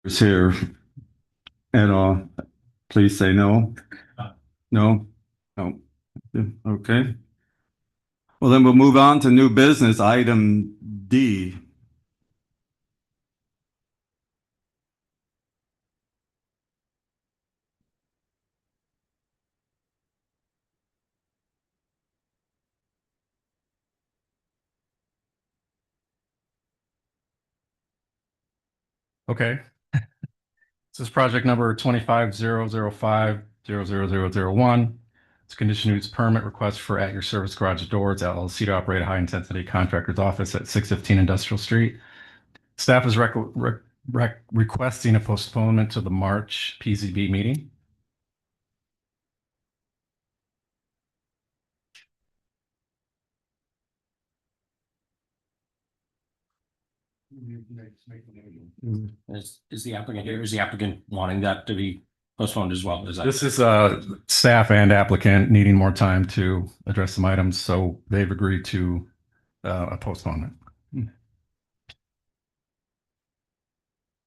is here at all, please say no. No? No. Okay. Well, then we'll move on to new business, item D. Okay. This is project number 2500500001. It's a conditional use permit request for At Your Service Garage Doors LLC to operate a high-intensity contractor's office at 615 Industrial Street. Staff is requesting a postponement to the March PZB meeting. Is the applicant here? Is the applicant wanting that to be postponed as well? Is that? This is staff and applicant needing more time to address some items, so they've agreed to a postponement.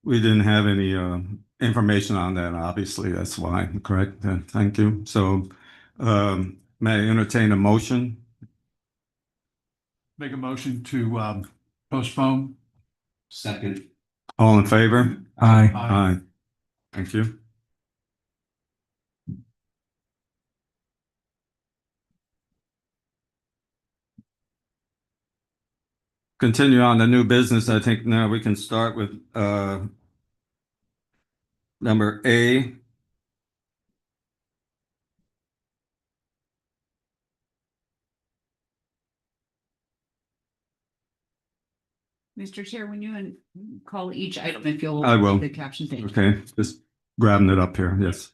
We didn't have any information on that, obviously, that's why, correct? Thank you. So may I entertain a motion? Make a motion to postpone. Second. All in favor? Aye. Aye. Thank you. Continue on the new business. I think now we can start with number A. Mr. Chair, when you call each item, if you'll. I will. The caption thing. Okay, just grabbing it up here, yes.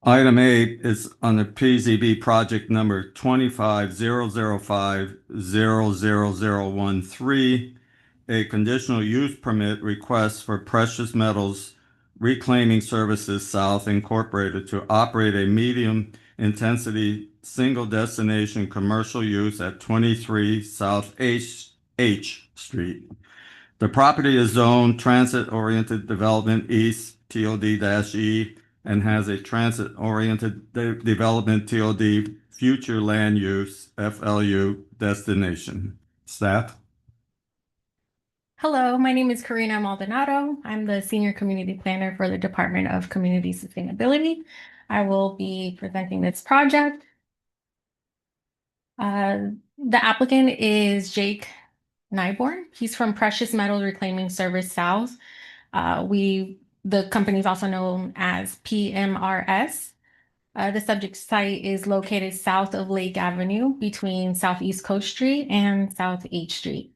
Item A is on the PZB project number 2500500013, a conditional use permit request for Precious Metals Reclaiming Services South Incorporated to operate a medium intensity single destination commercial use at 23 South H Street. The property is zoned transit-oriented development east TOD-E and has a transit-oriented development TOD future land use FLU destination. Staff? Hello, my name is Karina Maldonado. I'm the Senior Community Planner for the Department of Community Sustainability. I will be presenting this project. The applicant is Jake Nyborn. He's from Precious Metals Reclaiming Service South. The company is also known as PMRS. The subject site is located south of Lake Avenue between Southeast Coast Street and South H Street.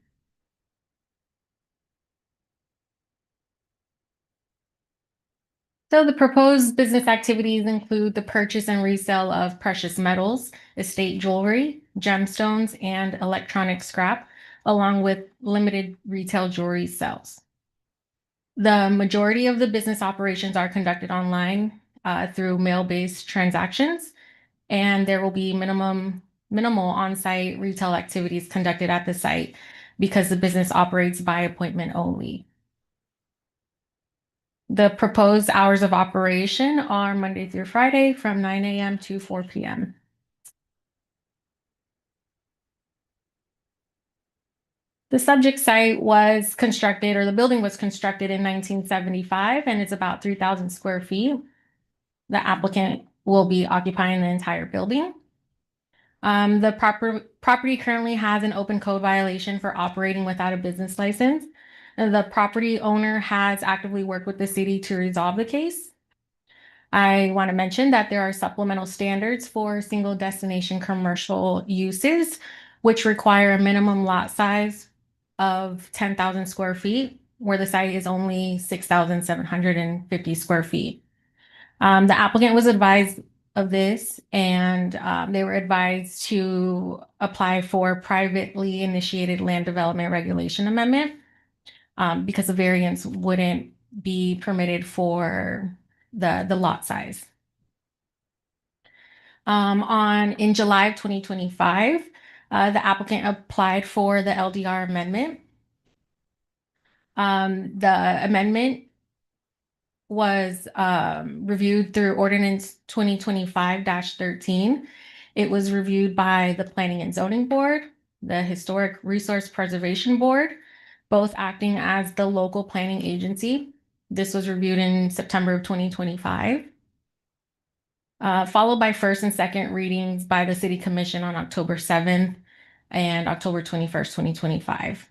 So the proposed business activities include the purchase and resale of precious metals, estate jewelry, gemstones, and electronic scrap, along with limited retail jewelry sales. The majority of the business operations are conducted online through mail-based transactions, and there will be minimal on-site retail activities conducted at the site because the business operates by appointment only. The proposed hours of operation are Monday through Friday from 9 a.m. to 4 p.m. The subject site was constructed, or the building was constructed in 1975, and it's about 3,000 square feet. The applicant will be occupying the entire building. The property currently has an open code violation for operating without a business license. The property owner has actively worked with the city to resolve the case. I want to mention that there are supplemental standards for single destination commercial uses, which require a minimum lot size of 10,000 square feet, where the site is only 6,750 square feet. The applicant was advised of this, and they were advised to apply for privately initiated land development regulation amendment because the variance wouldn't be permitted for the lot size. In July of 2025, the applicant applied for the LDR amendment. The amendment was reviewed through ordinance 2025-13. It was reviewed by the Planning and Zoning Board, the Historic Resource Preservation Board, both acting as the local planning agency. This was reviewed in September of 2025. Followed by first and second readings by the City Commission on October 7th and October 21st, 2025.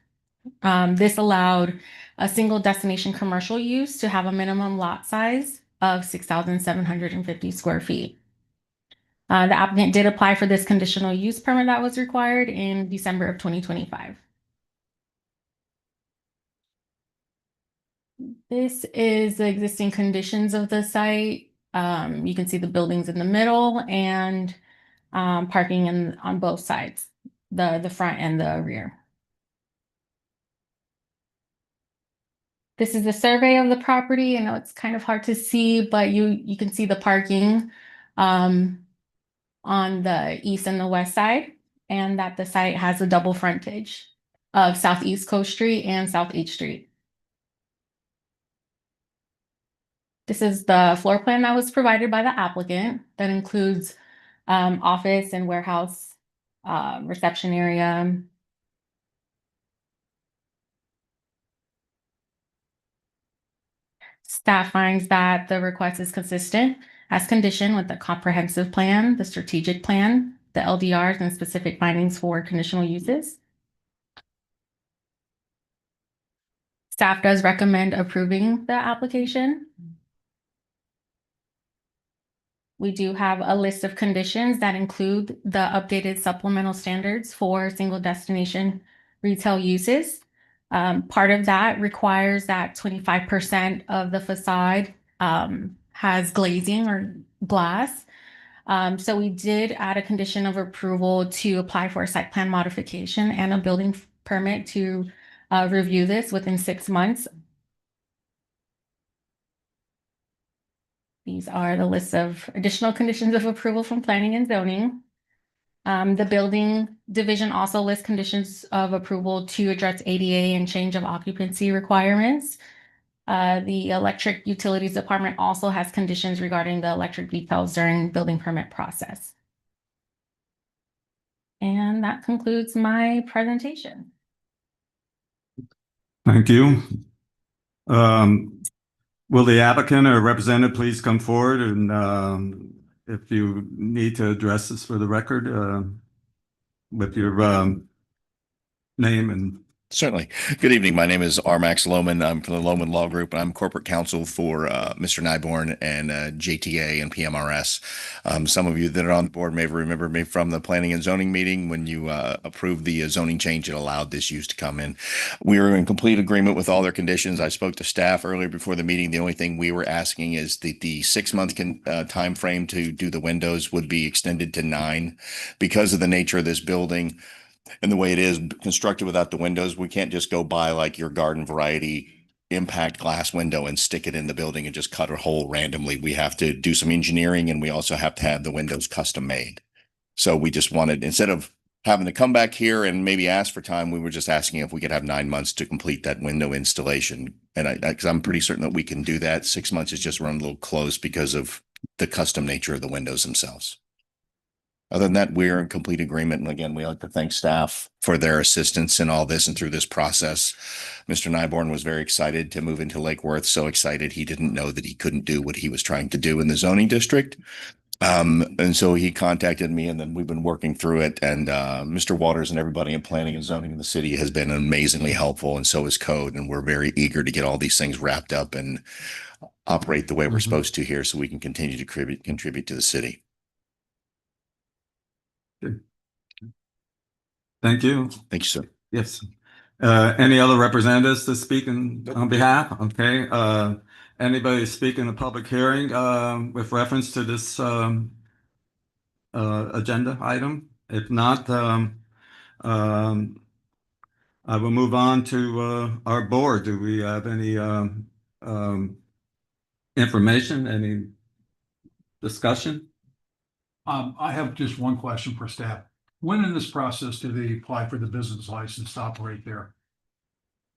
This allowed a single destination commercial use to have a minimum lot size of 6,750 square feet. The applicant did apply for this conditional use permit that was required in December of 2025. This is the existing conditions of the site. You can see the buildings in the middle and parking on both sides, the front and the rear. This is a survey of the property. I know it's kind of hard to see, but you can see the parking on the east and the west side, and that the site has a double frontage of Southeast Coast Street and South H Street. This is the floor plan that was provided by the applicant that includes office and warehouse, reception area. Staff finds that the request is consistent as conditioned with the comprehensive plan, the strategic plan, the LDRs, and specific findings for conditional uses. Staff does recommend approving the application. We do have a list of conditions that include the updated supplemental standards for single destination retail uses. Part of that requires that 25% of the facade has glazing or glass. So we did add a condition of approval to apply for a site plan modification and a building permit to review this within 6 months. These are the list of additional conditions of approval from planning and zoning. The building division also lists conditions of approval to address ADA and change of occupancy requirements. The electric utilities department also has conditions regarding the electric details during building permit process. And that concludes my presentation. Thank you. Will the applicant or representative please come forward and if you need to address this for the record with your name and. Certainly. Good evening. My name is R. Max Lohman. I'm from the Lohman Law Group, and I'm corporate counsel for Mr. Nyborn and JTA and PMRS. Some of you that are on the board may remember me from the planning and zoning meeting when you approved the zoning change that allowed this use to come in. We were in complete agreement with all their conditions. I spoke to staff earlier before the meeting. The only thing we were asking is that the 6-month time frame to do the windows would be extended to 9 because of the nature of this building. And the way it is constructed without the windows, we can't just go buy like your garden variety impact glass window and stick it in the building and just cut a hole randomly. We have to do some engineering, and we also have to have the windows custom made. So we just wanted, instead of having to come back here and maybe ask for time, we were just asking if we could have 9 months to complete that window installation. And because I'm pretty certain that we can do that. 6 months is just run a little close because of the custom nature of the windows themselves. Other than that, we're in complete agreement. And again, we like to thank staff for their assistance in all this and through this process. Mr. Nyborn was very excited to move into Lake Worth, so excited he didn't know that he couldn't do what he was trying to do in the zoning district. And so he contacted me, and then we've been working through it. And Mr. Waters and everybody in planning and zoning in the city has been amazingly helpful, and so is Code. And we're very eager to get all these things wrapped up and operate the way we're supposed to here so we can continue to contribute to the city. Good. Thank you. Thank you, sir. Yes. Any other representatives to speak on behalf? Okay. Anybody speak in a public hearing with reference to this agenda item? If not, I will move on to our board. Do we have any information, any discussion? I have just one question for staff. When in this process do they apply for the business license to operate there?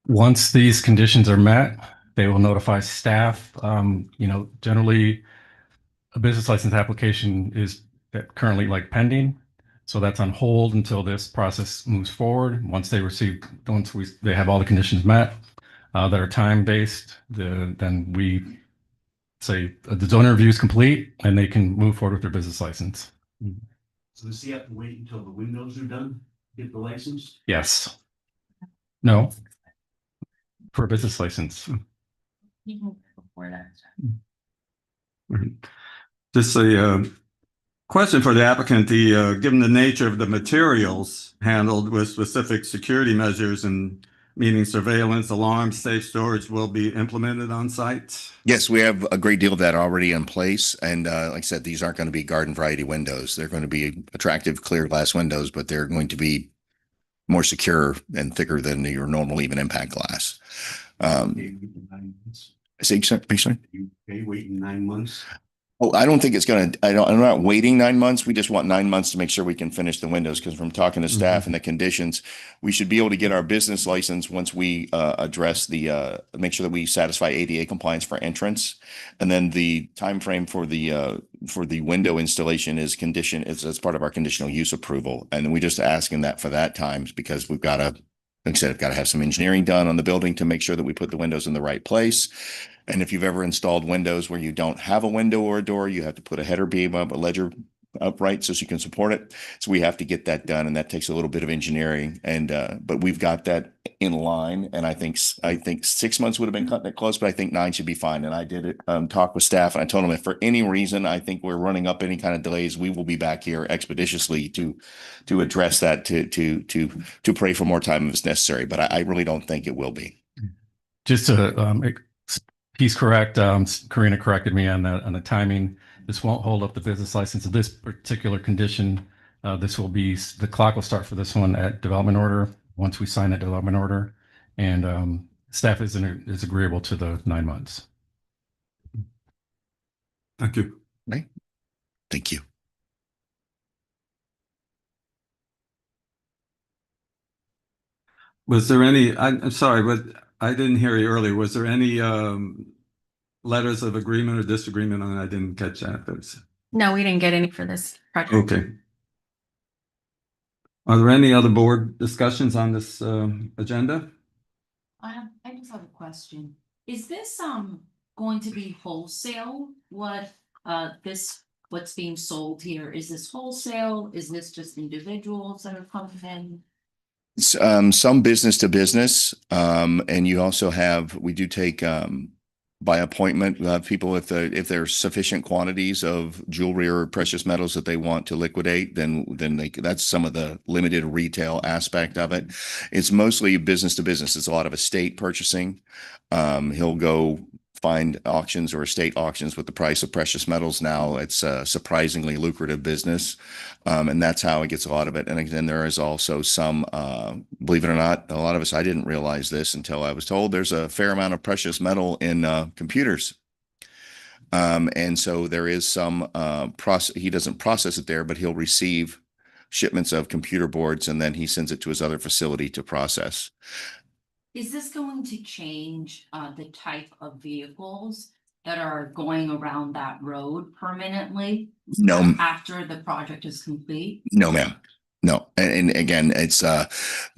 Once these conditions are met, they will notify staff. Generally, a business license application is currently like pending. So that's on hold until this process moves forward. They have all the conditions met that are time-based, then we say the zone review is complete and they can move forward with their business license. So does he have to wait until the windows are done, to get the license? Yes. No. For a business license. Before that. Just a question for the applicant, given the nature of the materials handled with specific security measures and meaning surveillance, alarms, safe storage will be implemented on site? Yes, we have a great deal of that already in place. And like I said, these aren't going to be garden variety windows. They're going to be attractive clear glass windows, but they're going to be more secure and thicker than your normal even impact glass. Okay, waiting 9 months. Sorry? You okay waiting 9 months? Oh, I don't think it's going to, I'm not waiting 9 months. We just want 9 months to make sure we can finish the windows, because from talking to staff and the conditions, we should be able to get our business license once we address make sure that we satisfy ADA compliance for entrance. And then the time frame for the window installation is as part of our conditional use approval. And we just asking that for that time, because we've got to, like I said, I've got to have some engineering done on the building to make sure that we put the windows in the right place. And if you've ever installed windows where you don't have a window or a door, you have to put a header beam up, a ledger upright so you can support it. So we have to get that done, and that takes a little bit of engineering. And but we've got that in line. And I think 6 months would have been cutting it close, but I think 9 should be fine. And I did talk with staff, and I told them if for any reason I think we're running up any kind of delays, we will be back here expeditiously to address that, to pray for more time if it's necessary. But I really don't think it will be. Just to he's correct. Karina corrected me on the timing. This won't hold up the business license of this particular condition. The clock will start for this one at development order once we sign that development order, and staff is agreeable to the 9 months. Thank you. Right. Thank you. Was there any, I'm sorry, but I didn't hear you earlier. Was there any letters of agreement or disagreement on it? I didn't catch that. No, we didn't get any for this project. Okay. Are there any other board discussions on this agenda? I just have a question. Is this going to be wholesale? What's being sold here? Is this wholesale? Is this just individuals that are coming in? Some business to business, and you also have, we do take by appointment people, if there's sufficient quantities of jewelry or precious metals that they want to liquidate, then that's some of the limited retail aspect of it. It's mostly business to business. It's a lot of estate purchasing. He'll go find auctions or estate auctions with the price of precious metals now. It's a surprisingly lucrative business. And that's how it gets a lot of it. And then there is also some, believe it or not, a lot of us, I didn't realize this until I was told, there's a fair amount of precious metal in computers. And so there is some he doesn't process it there, but he'll receive shipments of computer boards, and then he sends it to his other facility to process. Is this going to change the type of vehicles that are going around that road permanently? No. After the project is complete? No, ma'am. No. And again, it's I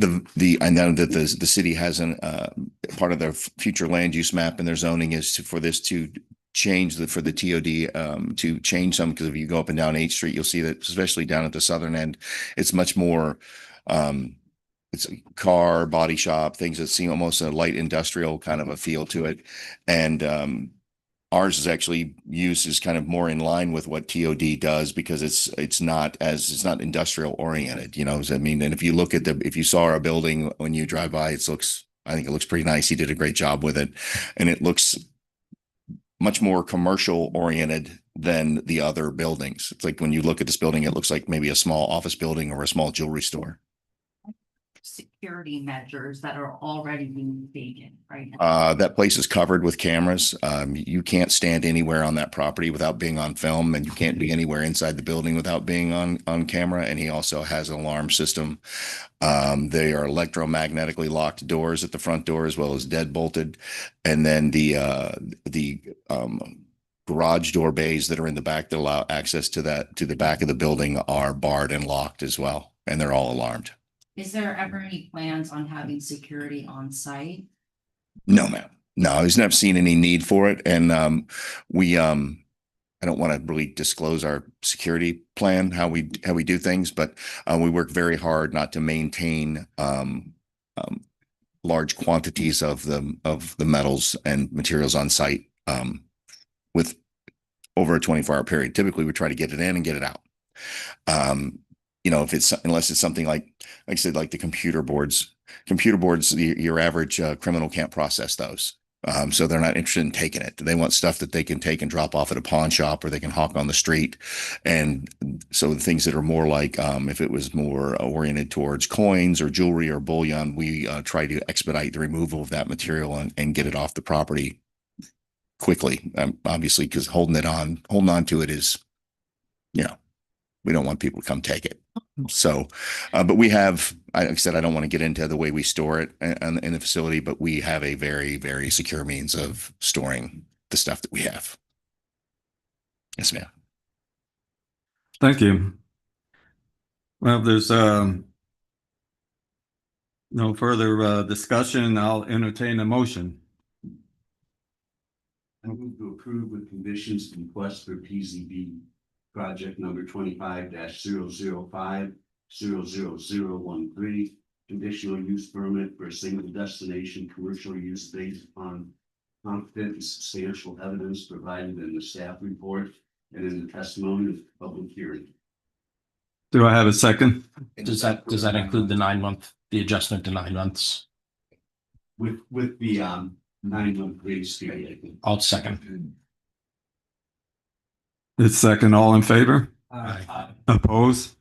know that the city has part of their future land use map and their zoning is for this to change for the TOD to change some, because if you go up and down 8th Street, you'll see that, especially down at the southern end, it's much more it's a car, body shop, things that seem almost a light industrial kind of a feel to it. And ours is actually used as kind of more in line with what TOD does, because it's not industrial oriented, you know. I mean, and if you look at if you saw our building when you drive by, I think it looks pretty nice. He did a great job with it, and it looks much more commercial oriented than the other buildings. It's like when you look at this building, it looks like maybe a small office building or a small jewelry store. security measures that are already being taken right now? That place is covered with cameras. You can't stand anywhere on that property without being on film, and you can't be anywhere inside the building without being on camera. And he also has an alarm system. They are electromagnetically locked doors at the front door as well as dead bolted. And then the garage door bays that are in the back that allow access to the back of the building are barred and locked as well, and they're all alarmed. Is there ever any plans on having security on site? No, ma'am. No, I've never seen any need for it. And I don't want to really disclose our security plan, how we do things, but we work very hard not to maintain large quantities of the metals and materials on site with over a 24-hour period. Typically, we try to get it in and get it out. Unless it's something like I said, like the computer boards, your average criminal can't process those. So they're not interested in taking it. They want stuff that they can take and drop off at a pawn shop or they can hawk on the street. And so the things that are more like, if it was more oriented towards coins or jewelry or bullion, we try to expedite the removal of that material and get it off the property quickly. Obviously, because holding on to it is, we don't want people to come take it. So, but we have, like I said, I don't want to get into the way we store it in the facility, but we have a very, very secure means of storing the stuff that we have. Yes, ma'am. Thank you. Well, if there's no further discussion, I'll entertain a motion. I move to approve with conditions the request for PZB project number 25-005-00013, conditional use permit for a single destination commercial use based upon competent and substantial evidence provided in the staff report and in the testimony of the public hearing. Do I have a second? Does that include the adjustment to 9 months? With the 9-month grace period. I'll second. It's second. All in favor? Oppose?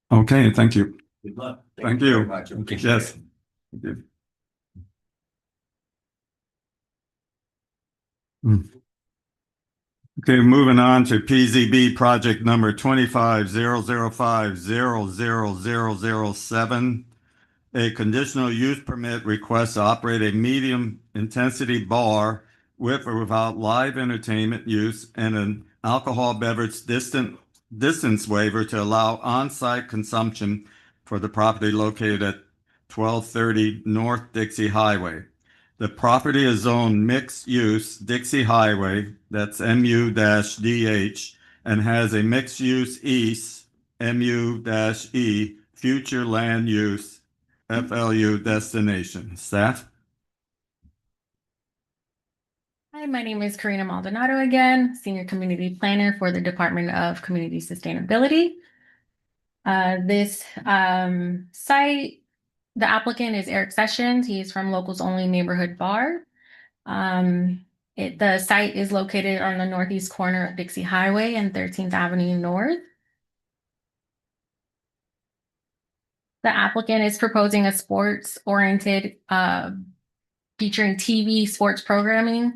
Okay, thank you. Good luck. Thank you. Okay. Yes. Thank you. Okay, moving on to PZB project number 25-005-00007. A conditional use permit request to operate a medium intensity bar with or without live entertainment use and an alcohol beverage distance waiver to allow on-site consumption for the property located at 1230 North Dixie Highway. The property is zoned mixed use Dixie Highway, that's MU-DH, and has a mixed use east MU-E future land use FLU destination. Staff? Hi, my name is Karina Maldonado again, Senior Community Planner for the Department of Community Sustainability. This site, the applicant is Eric Sessions. He is from Locals Only Neighborhood Bar. The site is located on the northeast corner of Dixie Highway and 13th Avenue North. The applicant is proposing a sports-oriented featuring TV sports programming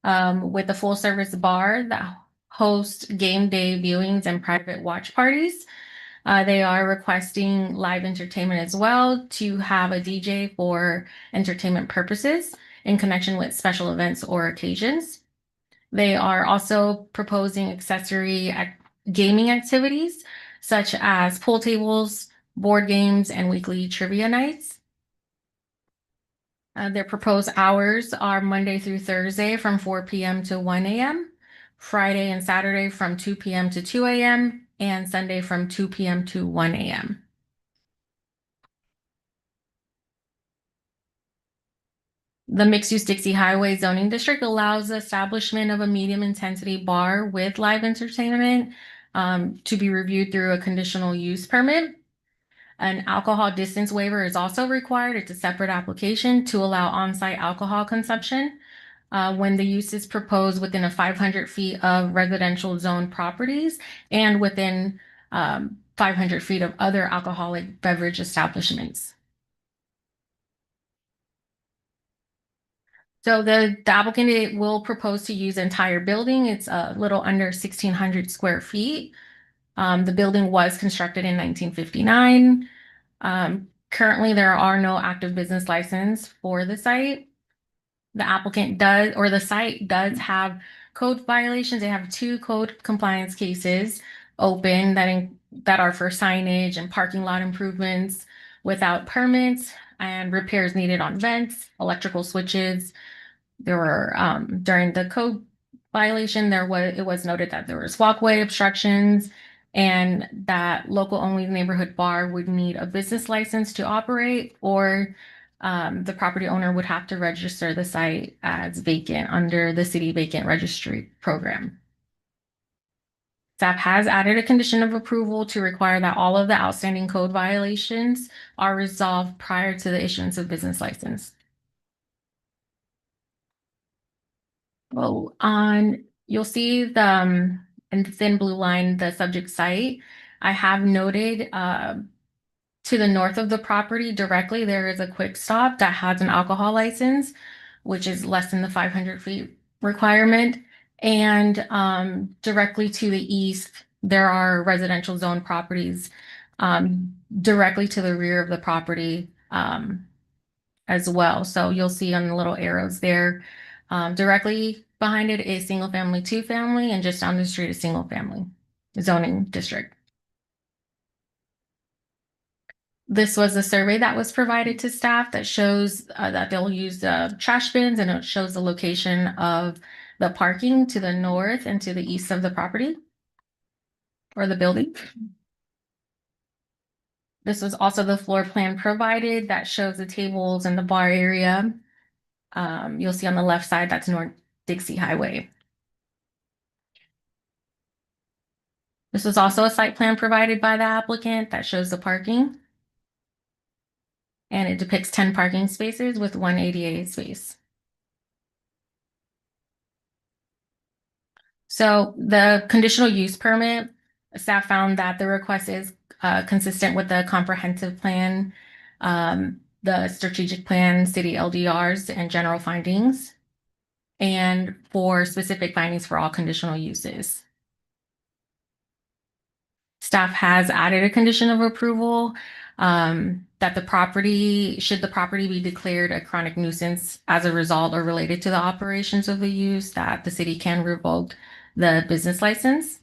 with a full-service bar that hosts game day viewings and private watch parties. They are requesting live entertainment as well to have a DJ for entertainment purposes in connection with special events or occasions. They are also proposing accessory gaming activities such as pool tables, board games, and weekly trivia nights. Their proposed hours are Monday through Thursday from 4 p.m. to 1 a.m., Friday and Saturday from 2 p.m. to 2 a.m., and Sunday from 2 p.m. to 1 a.m. The mixed-use Dixie Highway zoning district allows the establishment of a medium-intensity bar with live entertainment to be reviewed through a conditional use permit. An alcohol distance waiver is also required. It's a separate application to allow on-site alcohol consumption when the use is proposed within 500 feet of residential zone properties and within 500 feet of other alcoholic beverage establishments. So the applicant will propose to use the entire building. It's a little under 1,600 square feet. The building was constructed in 1959. Currently, there are no active business license for the site. The applicant does, or the site does have code violations. They have 2 code compliance cases open that are for signage and parking lot improvements without permits and repairs needed on vents, electrical switches. There were, during the code violation, it was noted that there was walkway obstructions and that local only neighborhood bar would need a business license to operate, or the property owner would have to register the site as vacant under the city vacant registry program. Staff has added a condition of approval to require that all of the outstanding code violations are resolved prior to the issuance of business license. Well, you'll see the in the thin blue line, the subject site. I have noted to the north of the property directly, there is a quick stop that has an alcohol license, which is less than the 500 feet requirement. And directly to the east, there are residential zone properties directly to the rear of the property as well. So you'll see on the little arrows there, directly behind it is single family, 2 family, and just down the street is single family zoning district. This was a survey that was provided to staff that shows that they'll use trash bins, and it shows the location of the parking to the north and to the east of the property or the building. This was also the floor plan provided that shows the tables and the bar area. You'll see on the left side, that's North Dixie Highway. This was also a site plan provided by the applicant that shows the parking. And it depicts 10 parking spaces with 1 ADA space. So the conditional use permit, staff found that the request is consistent with the comprehensive plan, the strategic plan, city LDRs, and general findings, and for specific findings for all conditional uses. Staff has added a condition of approval that should the property be declared a chronic nuisance as a result or related to the operations of the use, that the city can revoke the business license.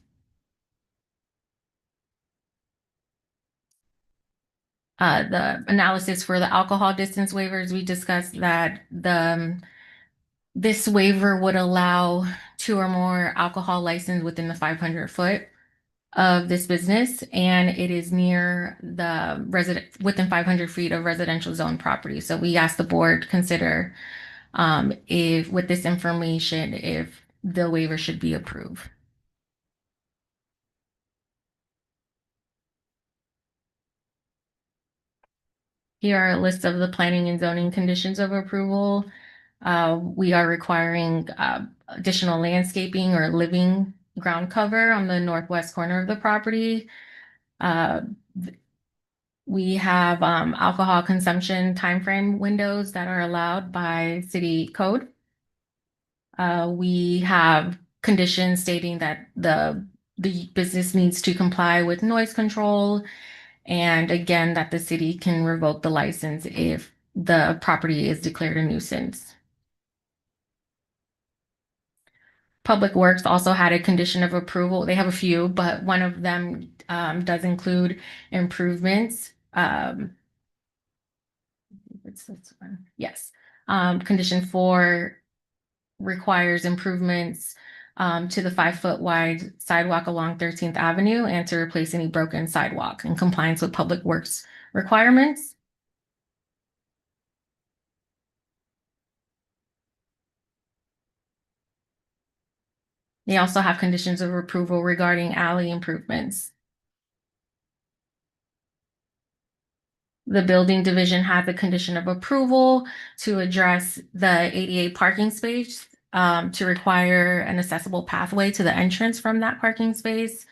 The analysis for the alcohol distance waivers, we discussed that this waiver would allow 2 or more alcohol license within the 500 foot of this business, and it is near the within 500 feet of residential zone property. So we asked the board to consider if with this information, if the waiver should be approved. Here are a list of the planning and zoning conditions of approval. We are requiring additional landscaping or living ground cover on the northwest corner of the property. We have alcohol consumption timeframe windows that are allowed by city code. We have conditions stating that the business needs to comply with noise control, and again, that the city can revoke the license if the property is declared a nuisance. Public Works also had a condition of approval. They have a few, but one of them does include improvements. What's this one? Yes. Condition 4 requires improvements to the 5-foot wide sidewalk along 13th Avenue and to replace any broken sidewalk in compliance with Public Works requirements. They also have conditions of approval regarding alley improvements. The building division has a condition of approval to address the ADA parking space, to require an accessible pathway to the entrance from that parking space.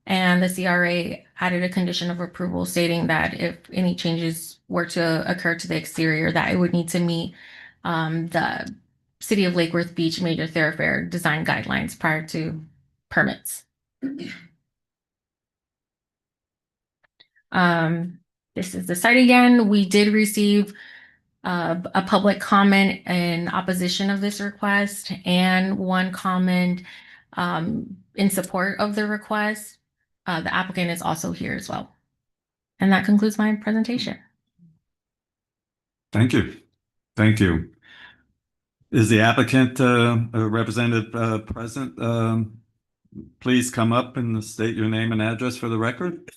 And the CRA added a condition of approval stating that if any changes were to occur to the exterior, that it would need to meet the City of Lake Worth Beach major thoroughfare design guidelines prior to permits. This is the site again. We did receive a public comment in opposition of this request and one comment in support of the request. The applicant is also here as well. And that concludes my presentation. Thank you. Thank you. Is the applicant representative present? Please come up and state your name and address for the record.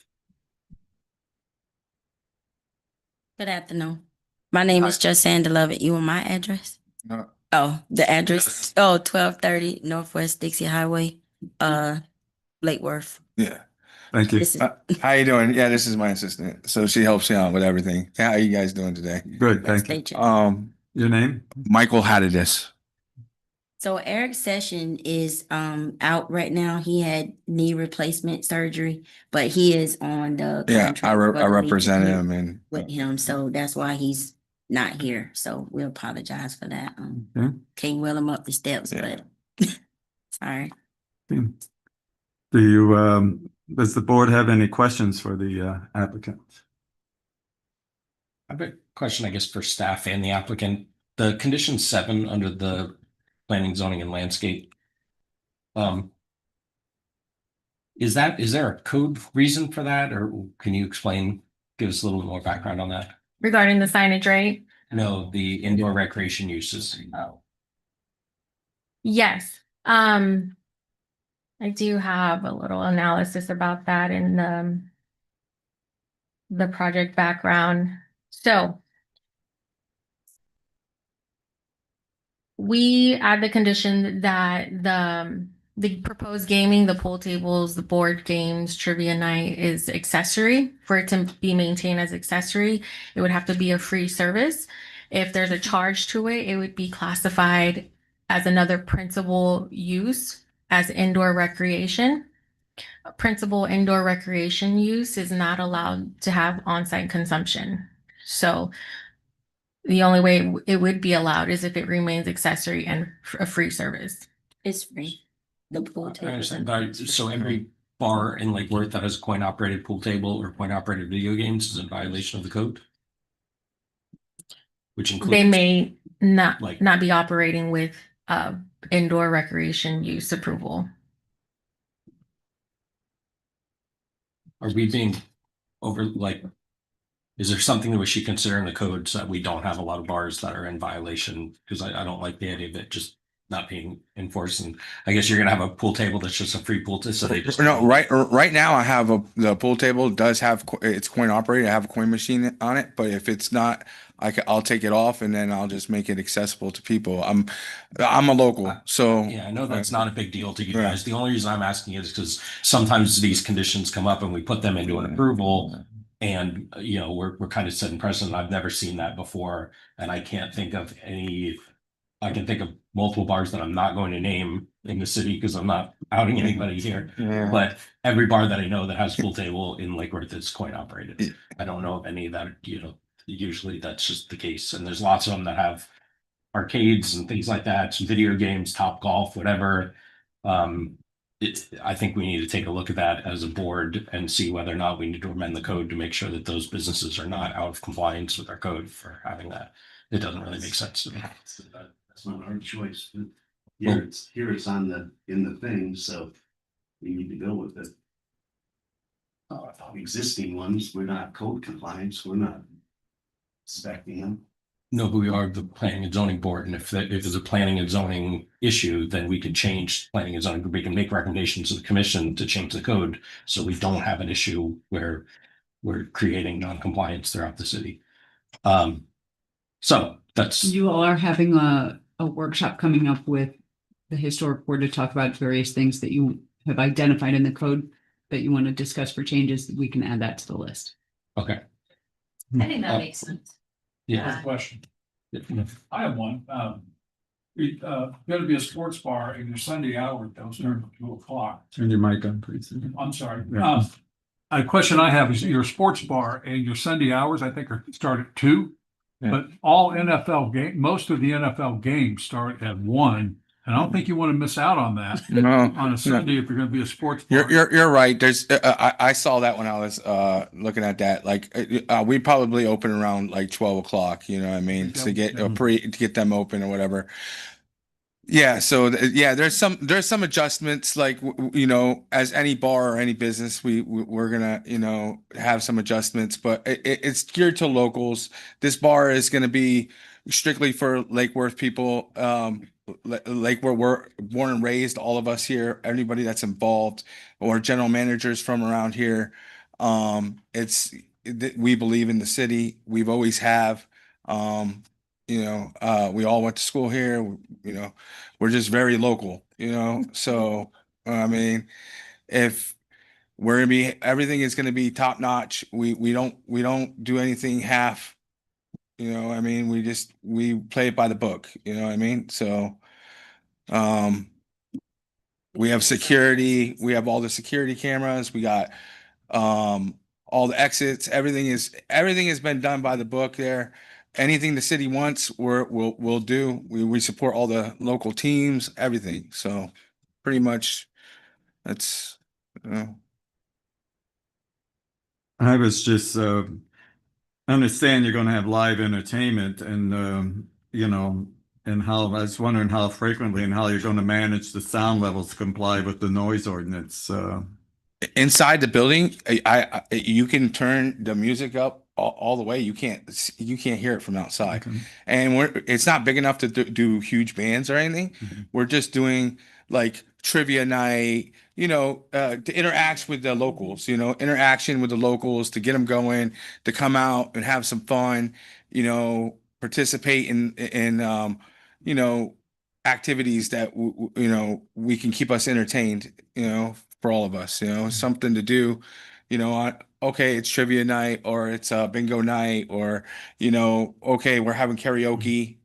Good afternoon. My name is Josanda Lovett. You want my address? No. Oh, the address. Yes. Oh, 1230 Northwest Dixie Highway, Lake Worth. Yeah. Thank you. This is How you doing? Yeah, this is my assistant. So she helps me out with everything. How are you guys doing today? Good, thank you. State your- Your name? Michael Hadidis. So Eric Session is out right now. He had knee replacement surgery, but he is on the Yeah, contract I for the represent week him and with him, so that's why he's not here. So we apologize for that. Okay. Can't wheel him up the steps, Yeah. but sorry. Do you, does the board have any questions for the applicant? I have a question, I guess, for staff and the applicant. The condition 7 under the planning, zoning and landscape. Is there a code reason for that, or can you explain, give us a little more background on that? Regarding the signage, right? No, the indoor recreation uses. Yes. I do have a little analysis about that in the project background. So we add the condition that the proposed gaming, the pool tables, the board games, trivia night is accessory. For it to be maintained as accessory, it would have to be a free service. If there's a charge to it, it would be classified as another principal use as indoor recreation. Principal indoor recreation use is not allowed to have on-site consumption. So the only way it would be allowed is if it remains accessory and a free service. It's free. The pool I table. understand, but so every bar in Lake Worth that has a coin-operated pool table or coin-operated video games is in violation of the code? Which includes. They may not Like- not be operating with indoor recreation use approval. Are we being over, like, is there something that we should consider in the code so that we don't have a lot of bars that are in violation? Because I don't like the idea of it just not being enforced. And I guess you're gonna have a pool table that's just a free pool, so they just. no, right now I have the pool table does have it's coin operated. I have a coin machine on it, but if it's not, I'll take it off and then I'll just make it accessible to people. I'm a local, so Yeah, I know that's not a big deal to you Right. guys. The only reason I'm asking is because sometimes these conditions come up and we put them into an approval. And, you know, we're kind of setting precedent. I've never seen that before. And I can't think of any, I can think of multiple bars that I'm not going to name in the city because I'm not outing anybody here. Yeah. But every bar that I know that has pool table in Lake Worth is coin operated. Yeah. I don't know of any that, you know, usually that's just the case. And there's lots of them that have arcades and things like that, some video games, Top Golf, whatever. I think we need to take a look at that as a board and see whether or not we need to amend the code to make sure that those businesses are not out of compliance with our code for having that. It doesn't really make sense to me. That's not our choice. Here it's in the thing, so we need to go with it. Existing ones, we're not code compliance, we're not inspecting them. No, but we are the planning and zoning board, and if there's a planning and zoning issue, then we could change planning and zoning. We can make recommendations to the commission to change the code, so we don't have an issue where we're creating non-compliance throughout the city. So that's, You all are having a workshop coming up with the historic board to talk about various things that you have identified in the code that you want to discuss for changes. We can add that to the list. okay. I think that makes sense. Yeah. Question. Yeah. I have one. gonna be a sports bar and your Sunday hour don't start at 2 o'clock. Turn your mic on, please. I'm sorry. Yeah. A question I have is your sports bar and your Sunday hours, I think, are start at 2. Yeah. But all NFL most of the NFL games start at 1. And I don't think you want to miss out on that No, on a Sunday if you're going to be a sports bar. you're right. There's I saw that when I was looking at that. Like we probably open around like 12 o'clock. You know what I mean? To get to get them open or whatever. Yeah. So yeah, there's some adjustments. Like you know, as any bar or any business, we're gonna have some adjustments, but it's geared to locals. This bar is gonna be strictly for Lake Worth people. Like where we're born and raised, all of us here, anybody that's involved or general managers from around here. We believe in the city. We've always have. We all went to school here. We're just very local. So I mean, if we're gonna be, everything is gonna be top notch. We don't do anything half. I mean, we play it by the book, you know what I mean? So, we have security, we have all the security cameras, we got, all the exits, everything has been done by the book there. Anything the city wants, we'll do. We support all the local teams, everything. So pretty much that's, I was just, understand you're gonna have live entertainment and, and how, I was wondering how frequently and how you're gonna manage the sound levels to comply with the noise ordinance. inside the building, you can turn the music up all the way. You can't hear it from outside. Okay. And it's not big enough to do huge bands or anything. Mm-hmm. We're just doing like trivia night, to interact with the locals, interaction with the locals to get them going, to come out and have some fun, participate in activities that we can keep us entertained, for all of us, something to do, okay, it's trivia night or it's a bingo night or, okay, we're having karaoke,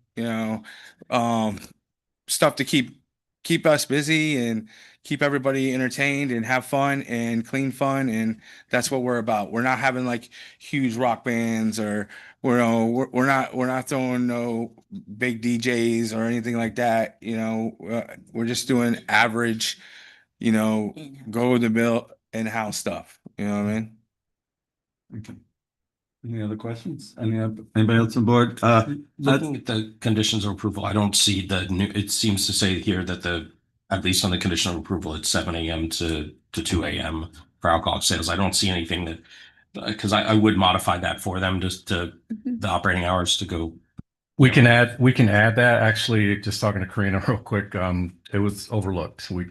stuff to keep us busy and keep everybody entertained and have fun and clean fun. And that's what we're about. We're not having like huge rock bands or we're not throwing no big DJs or anything like that. We're just doing average, go to the mill in-house stuff. You know what I mean? Okay. Any other questions? Anybody else on board? Looking at the conditions of approval, I don't see the new, it seems to say here that at least on the condition of approval, it's 7 a.m. to 2 a.m. for alcohol sales. I don't see anything that, because I would modify that for them just to the operating hours to go. We can add that. Actually, just talking to Karina real quick, it was overlooked. We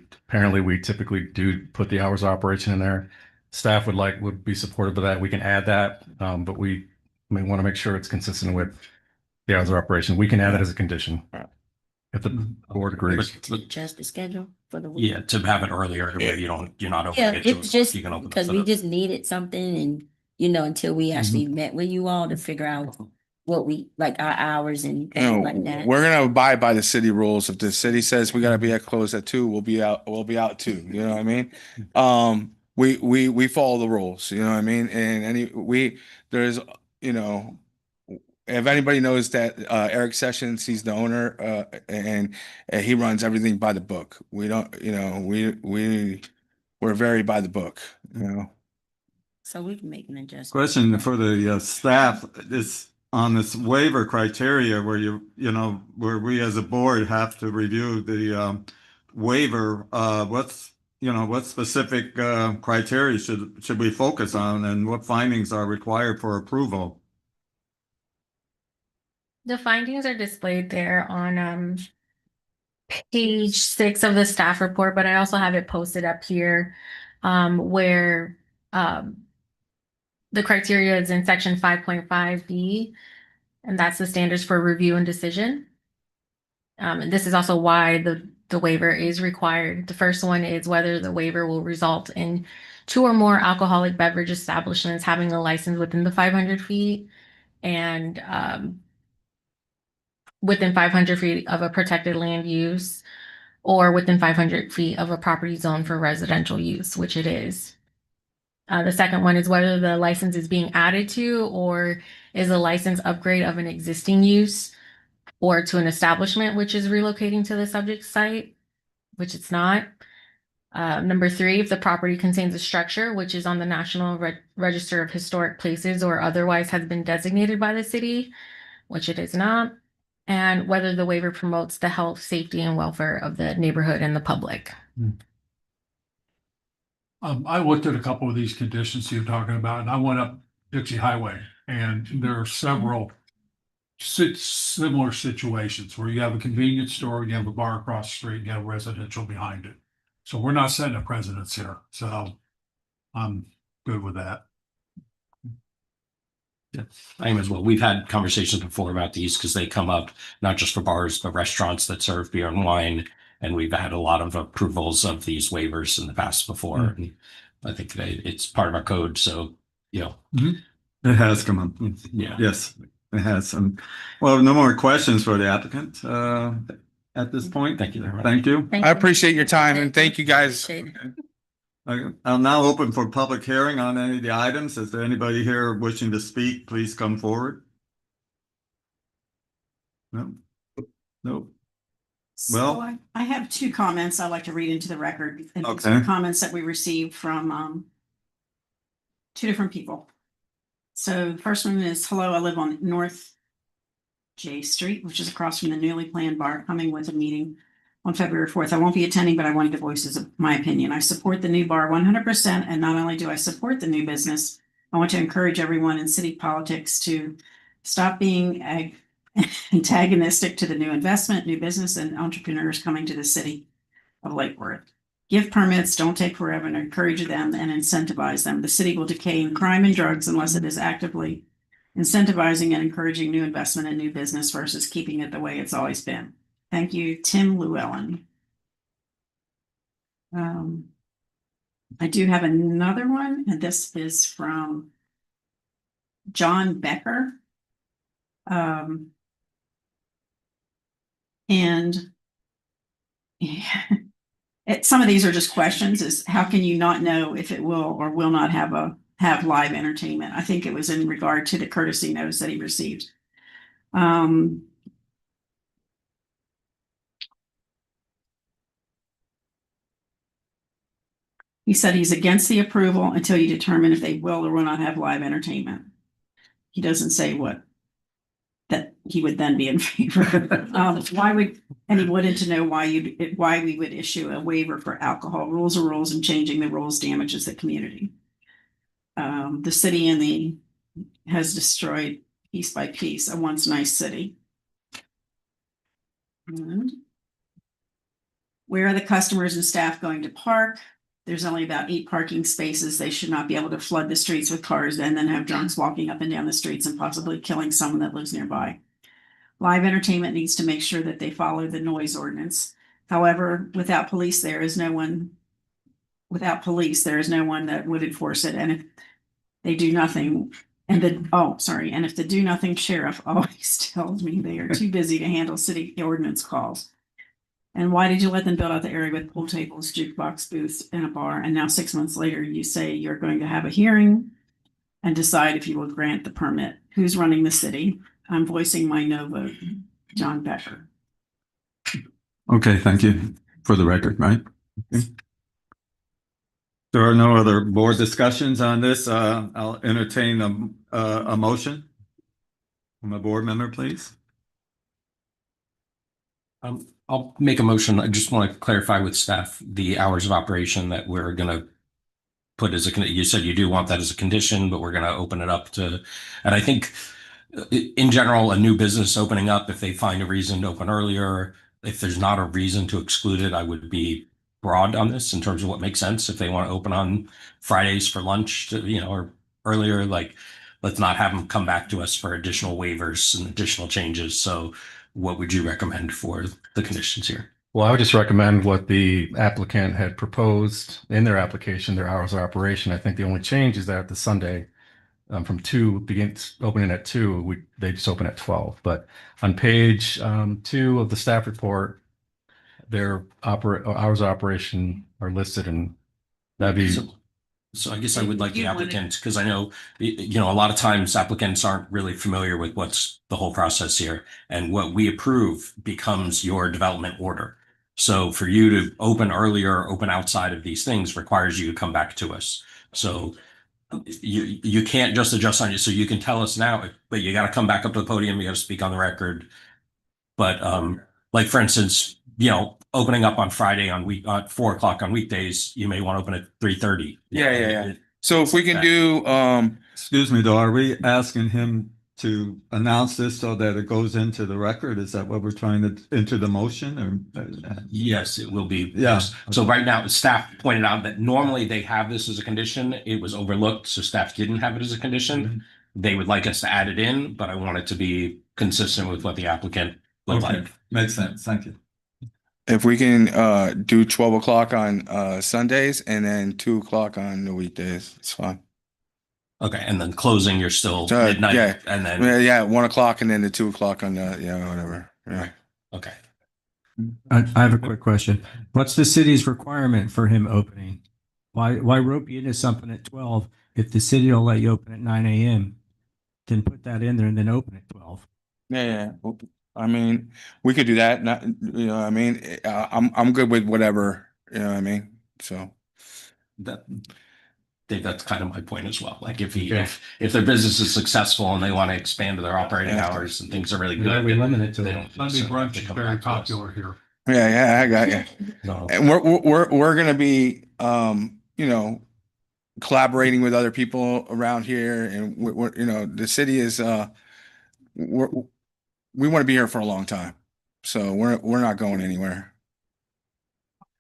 typically do put the hours of operation in there. Staff would be supportive of that. We can add that, but we may want to make sure it's consistent with the hours of operation. We can add it as a condition if the board agrees. Adjust the schedule for the week. Yeah, to have it earlier, where you're not open. Yeah, it, it's just you can open because it we up. just needed something and, until we actually met with you all to figure out what we, like our hours and things like that. We're gonna abide by the city rules. If the city says we gotta be closed at 2, we'll be out too. You know what I mean? We follow the rules, you know what I mean? And there's, if anybody knows that Eric Sessions, he's the owner, and he runs everything by the book. We don't, we're very by the book, So we can make an adjustment. Question for the staff is on this waiver criteria where where we as a board have to review the waiver. What specific criteria should we focus on and what findings are required for approval? The findings are displayed there on page 6 of the staff report, but I also have it posted up here where the criteria is in section 5.5B, and that's the standards for review and decision. And this is also why the waiver is required. The first one is whether the waiver will result in 2 or more alcoholic beverage establishments having a license within the 500 feet. And within 500 feet of a protected land use or within 500 feet of a property zone for residential use, which it is. The second one is whether the license is being added to or is a license upgrade of an existing use or to an establishment which is relocating to the subject site, which it's not. Number 3, if the property contains a structure which is on the National Register of Historic Places or otherwise has been designated by the city, which it is not. And whether the waiver promotes the health, safety, and welfare of the neighborhood and the public. I looked at a couple of these conditions you're talking about, and I went up Dixie Highway, and there are several similar situations where you have a convenience store, you have a bar across the street, you have residential behind it. So we're not setting a precedence here, so I'm good with that. I am as well. We've had conversations before about these because they come up not just for bars, but restaurants that serve beer and wine. And we've had a lot of approvals of these waivers in the past before. And I think it's part of our code. So, you know. It has come up. Yeah. Yes, it has. Well, no more questions for the applicant at this point. Thank you very much. Thank you. I appreciate your time and thank you guys. Appreciate it. I'll now open for public hearing on any of the items. Is there anybody here wishing to speak? Please come forward. No? No? Well- So I have 2 comments I'd like to read into the record. And these Okay. are comments that we received from 2 different people. So the first one is, hello, I live on North J Street, which is across from the newly planned bar, coming with a meeting on February 4th. I won't be attending, but I wanted to voice my opinion. I support the new bar 100%. And not only do I support the new business, I want to encourage everyone in city politics to stop being antagonistic to the new investment, new business, and entrepreneurs coming to the city of Lake Worth. Give permits, don't take forever, and encourage them and incentivize them. The city will decay in crime and drugs unless it is actively incentivizing and encouraging new investment and new business versus keeping it the way it's always been. Thank you, Tim Llewellyn. I do have another one, and this is from John Becker. And some of these are just questions, is how can you not know if it will or will not have live entertainment? I think it was in regard to the courtesy notice that he received. He said he's against the approval until you determine if they will or will not have live entertainment. He doesn't say what that he would then be in favor. And he wanted to know why we would issue a waiver for alcohol. Rules are rules, and changing the rules damages the community. The city has destroyed piece by piece a once nice city. And where are the customers and staff going to park? There's only about 8 parking spaces. They should not be able to flood the streets with cars and then have drunks walking up and down the streets and possibly killing someone that lives nearby. Live entertainment needs to make sure that they follow the noise ordinance. However, without police, there is no one that would enforce it. And if they do nothing, and if the do nothing sheriff always tells me they are too busy to handle city ordinance calls. And why did you let them build out the area with pool tables, jukebox booths, and a bar? And now 6 months later, you say you're going to have a hearing and decide if you will grant the permit. Who's running the city? I'm voicing my no vote. John Becker. Okay, thank you for the record, right? Okay. There are no other board discussions on this. I'll entertain a motion from a board member, please. I'll make a motion. I just want to clarify with staff the hours of operation that we're going to put as you said you do want that as a condition, but we're going to open it up to, and I think in general, a new business opening up, if they find a reason to open earlier, if there's not a reason to exclude it, I would be broad on this in terms of what makes sense. If they want to open on Fridays for lunch, or earlier, let's not have them come back to us for additional waivers and additional changes. So what would you recommend for the conditions here? Well, I would just recommend what the applicant had proposed in their application, their hours of operation. I think the only change is that the Sunday from 2 begins opening at 2, they just open at 12. But on page 2 of the staff report, their hours of operation are listed, and that'd be So I guess I would like the You wanted- applicant, because I know, a lot of times applicants aren't really familiar with what's the whole process here. And what we approve becomes your development order. So for you to open earlier, or open outside of these things requires you to come back to us. So you can't just adjust on you. So you can tell us now, but you got to come back up to the podium. You got to speak on the record. But like for instance, opening up on Friday on 4 o'clock on weekdays, you may want to open at 3:30. Yeah. So if we can do, Excuse me, though, are we asking him to announce this so that it goes into the record? Is that what we're trying to, into the motion or? Yes, it will be. Yeah. Yes. So right now, staff pointed out that normally they have this as a condition. It was overlooked, so staff didn't have it as a condition. They would like us to add it in, but I want it to be consistent with what the applicant would Okay, like. makes sense. Thank you. if we can do 12 o'clock on Sundays and then 2 o'clock on the weekdays, it's fine. Okay, and then closing, you're still Yeah. midnight, and then, Yeah, 1 o'clock and then the 2 o'clock on the, whatever. Yeah. okay. I have a quick question. What's the city's requirement for him opening? Why rope you into something at 12 if the city will let you open at 9 a.m.? Then put that in there and then open at 12. Yeah. I mean, we could do that. Not, I mean, I'm good with whatever, you know what I mean? So. That, Dave, that's kind of my point as well. Like if their business is successful and they want to expand their operating hours and things are really good. We limit it to they that. don't- Sunday so brunch they is come very back to us. popular here. Yeah, I got you. No. And we're gonna be collaborating with other people around here, and we're the city is we want to be here for a long time, so we're not going anywhere.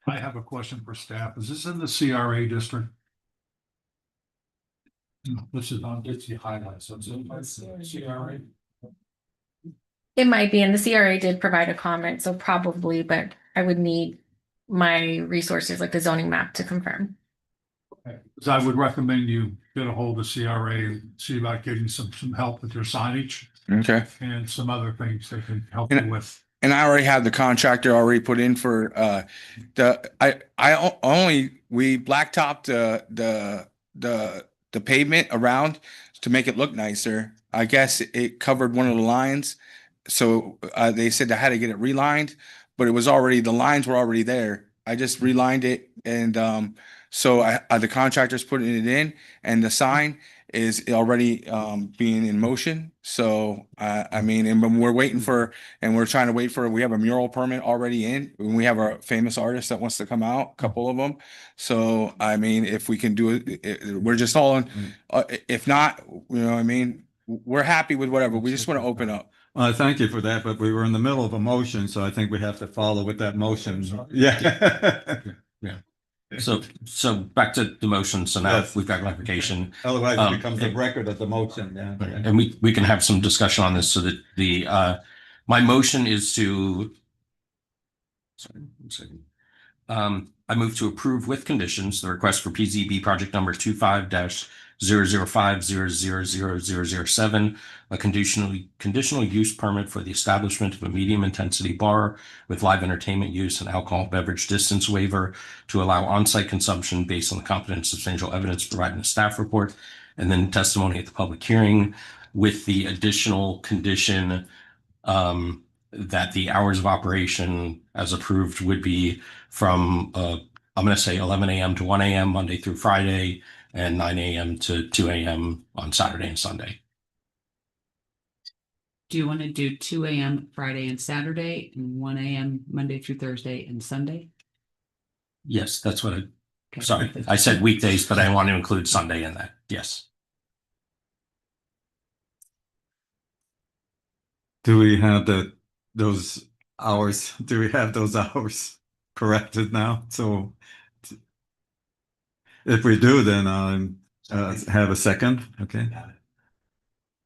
I have a question for staff. Is this in the CRA district? This is on Dixie Highlights, so it's in my CRA. It might be, and the CRA did provide a comment, so probably, but I would need my resources like the zoning map to confirm. Because I would recommend you get a hold of CRA and see about getting some help with your signage Okay. and some other things they can help And- you with. And I already have the contractor already put in for we blacktopped the pavement around to make it look nicer. I guess it covered one of the lines, so they said I had to get it relined, but it was already, the lines were already there. I just relined it, and so the contractor's putting it in, and the sign is already being in motion. So I mean, and when we're waiting for, and we're trying to wait for, we have a mural permit already in. We have a famous artist that wants to come out, a couple of them. So I mean, if we can do it, we're just all in. If not, you know what I mean, we're happy with whatever. We just want to open up. Thank you for that, but we were in the middle of a motion, so I think we have to follow with that motion. Yeah. So back to the motion. So now Yes. we've got clarification. Otherwise, it becomes a and- record of the motion. Yeah. And we can have some discussion on this so that my motion is to. Sorry, 1 second. I move to approve with conditions the request for PZB project number 25-005-0000007, a conditional use permit for the establishment of a medium intensity bar with live entertainment use and alcohol beverage distance waiver to allow on-site consumption based on the competent and substantial evidence provided in the staff report, and then testimony at the public hearing with the additional condition that the hours of operation as approved would be from I'm going to say 11 a.m. to 1 a.m. Monday through Friday, and 9 a.m. to 2 a.m. on Saturday and Sunday. Do you want to do 2 a.m. Friday and Saturday and 1 a.m. Monday through Thursday and Sunday? Yes, that's what Okay. sorry. I said weekdays, but I want to include Sunday in that. Yes. Do we have those hours? Do we have those hours corrected now? So if we do, then have a second. Okay.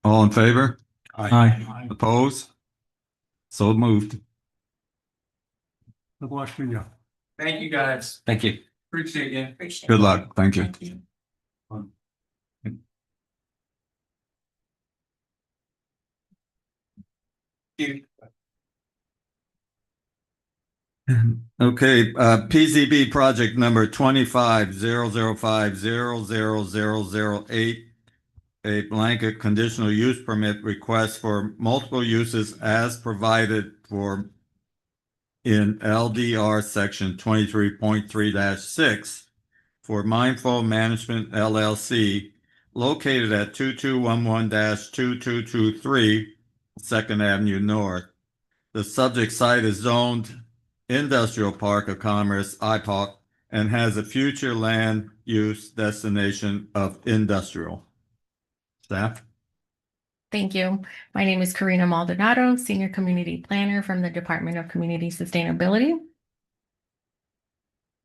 All in favor? Aye. Opposed? So moved. Good luck to you. Thank you, guys. Thank you. Appreciate you. Good luck. Thank you. Okay, PZB project number 25-005-00008. A blanket conditional use permit request for multiple uses as provided for in LDR section 23.3-6 for Mindful Management LLC located at 2211-2223 Second Avenue North. The subject site is zoned Industrial Park of Commerce, IPOC, and has a future land use destination of industrial. Staff? Thank you. My name is Karina Maldonado, Senior Community Planner from the Department of Community Sustainability.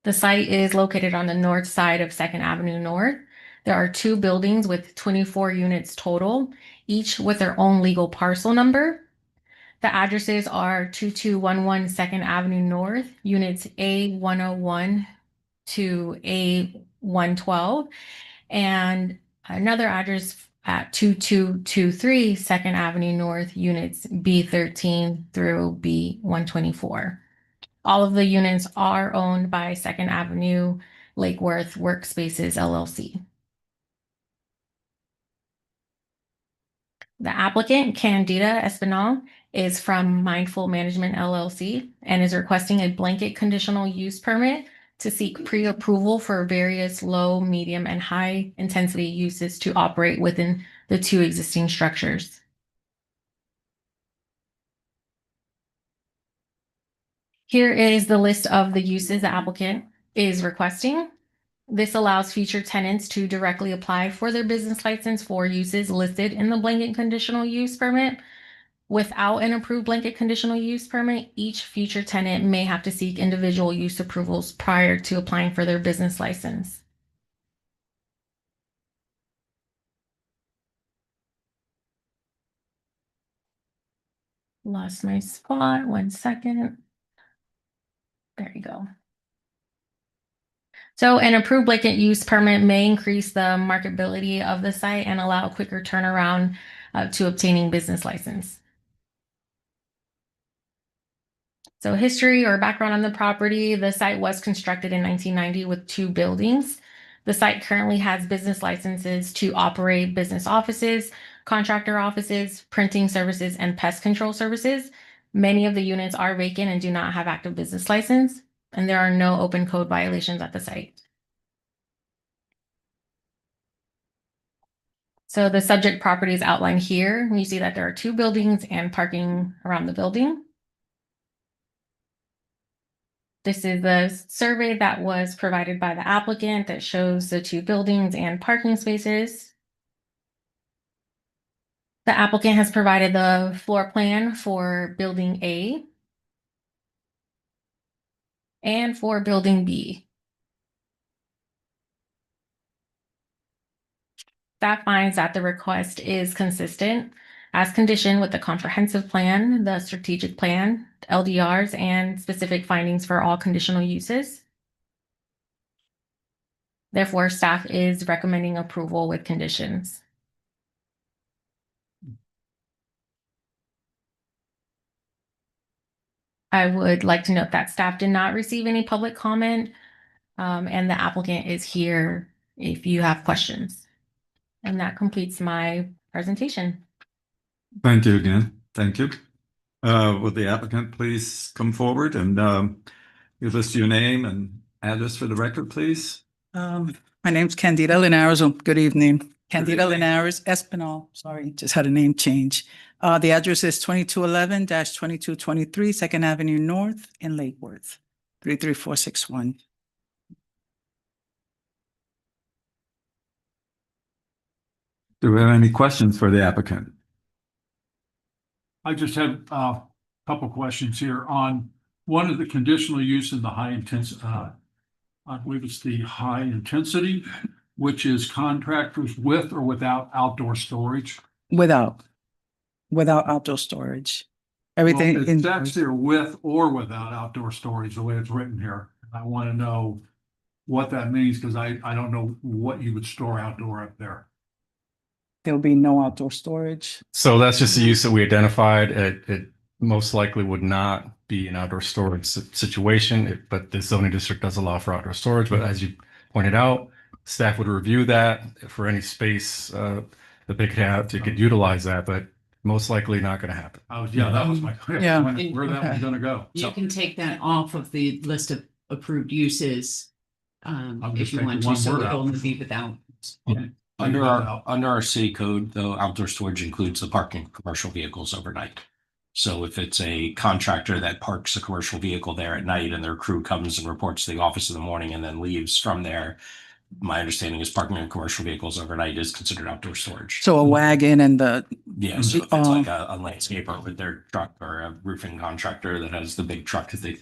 The site is located on the north side of Second Avenue North. There are 2 buildings with 24 units total, each with their own legal parcel number. The addresses are 2211 Second Avenue North, units A101 to A112, and another address at 2223 Second Avenue North, units B13 through B124. All of the units are owned by Second Avenue Lake Worth Workspaces LLC. The applicant, Candida Espinal, is from Mindful Management LLC and is requesting a blanket conditional use permit to seek pre-approval for various low, medium, and high intensity uses to operate within the 2 existing structures. Here is the list of the uses the applicant is requesting. This allows future tenants to directly apply for their business license for uses listed in the blanket conditional use permit. Without an approved blanket conditional use permit, each future tenant may have to seek individual use approvals prior to applying for their business license. Lost my spot, 1 second. There you go. So an approved blanket use permit may increase the marketability of the site and allow a quicker turnaround to obtaining business license. So history or background on the property, the site was constructed in 1990 with 2 buildings. The site currently has business licenses to operate business offices, contractor offices, printing services, and pest control services. Many of the units are vacant and do not have active business license, and there are no open code violations at the site. So the subject property is outlined here. You see that there are 2 buildings and parking around the building. This is the survey that was provided by the applicant that shows the 2 buildings and parking spaces. The applicant has provided the floor plan for building A and for building B. Staff finds that the request is consistent as conditioned with the comprehensive plan, the strategic plan, LDRs, and specific findings for all conditional uses. Therefore, staff is recommending approval with conditions. I would like to note that staff did not receive any public comment, and the applicant is here if you have questions. And that completes my presentation. Thank you again. Thank you. Would the applicant please come forward and give us your name and address for the record, please? My name's Candida Linares. Good evening. Candida evening. Linares Espinal. Sorry, just had a name change. The address is 2211-2223 Second Avenue North in Lake Worth, 33461. Do we have any questions for the applicant? I just have a couple questions here on one of the conditional use in the high intensity. I believe it's the high intensity, which is contractors with or without outdoor storage. Without outdoor storage. Everything Well, in it's actually with or without outdoor storage, the way it's written here. I want to know what that means because I don't know what you would store outdoor up there. there'll be no outdoor storage. So that's just the use that we identified. It most likely would not be an outdoor storage situation, but the zoning district does allow for outdoor storage. But as you pointed out, staff would review that for any space that they could have to could utilize that, but most likely not going to happen. That was my question. Yeah. Where that was gonna go. You can take that off of the list of approved uses. I'll If just you take want one to, so word it'll out. only be without. Under our city code, though, outdoor storage includes the parking of commercial vehicles overnight. So if it's a contractor that parks a commercial vehicle there at night and their crew comes and reports to the office in the morning and then leaves from there, my understanding is parking of commercial vehicles overnight is considered outdoor storage. So a wagon and the, Yeah, so if it's like a landscaper with their truck or a roofing contractor that has the big truck that they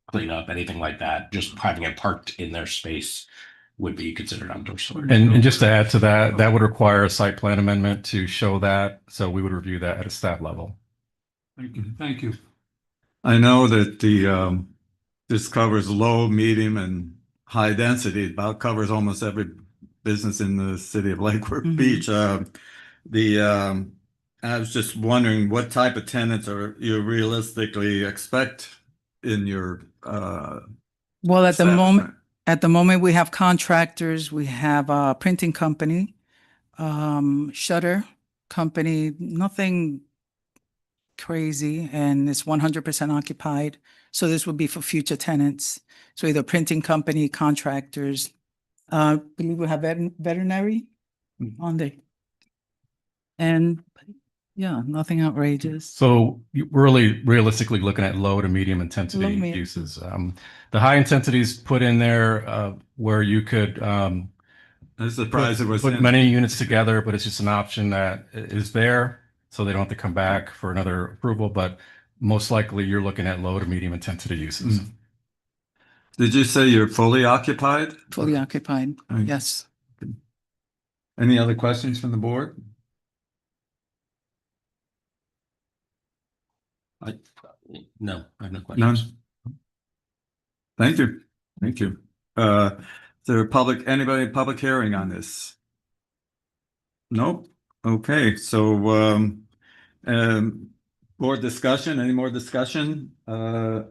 clean up, anything like that, just having it parked in their space would be considered outdoor storage. And just to add to that, that would require a site plan amendment to show that. So we would review that at a staff level. Thank you, thank you. I know that this covers low, medium, and high density. It about covers almost every business in the city of Lake Worth Beach. I was just wondering what type of tenants are you realistically expect in your well, at the staff? moment, we have contractors, we have a printing company, shutter company, nothing crazy, and it's 100% occupied. So this would be for future tenants. So either printing company, contractors, I believe we have veterinary on there. And yeah, nothing outrageous. So we're really realistically looking at low to medium intensity Low, medium. uses. The high intensities put in there where you could I'm surprised it was put in. many units together, but it's just an option that is there. So they don't have to come back for another approval, but most likely you're looking at low to medium intensity uses. Did you say you're fully occupied? Fully occupied, Right. yes. Any other questions from the board? No, I have no questions. None? Thank you. Thank you. Is there anybody public hearing on this? Nope. Okay, so board discussion, any more discussion on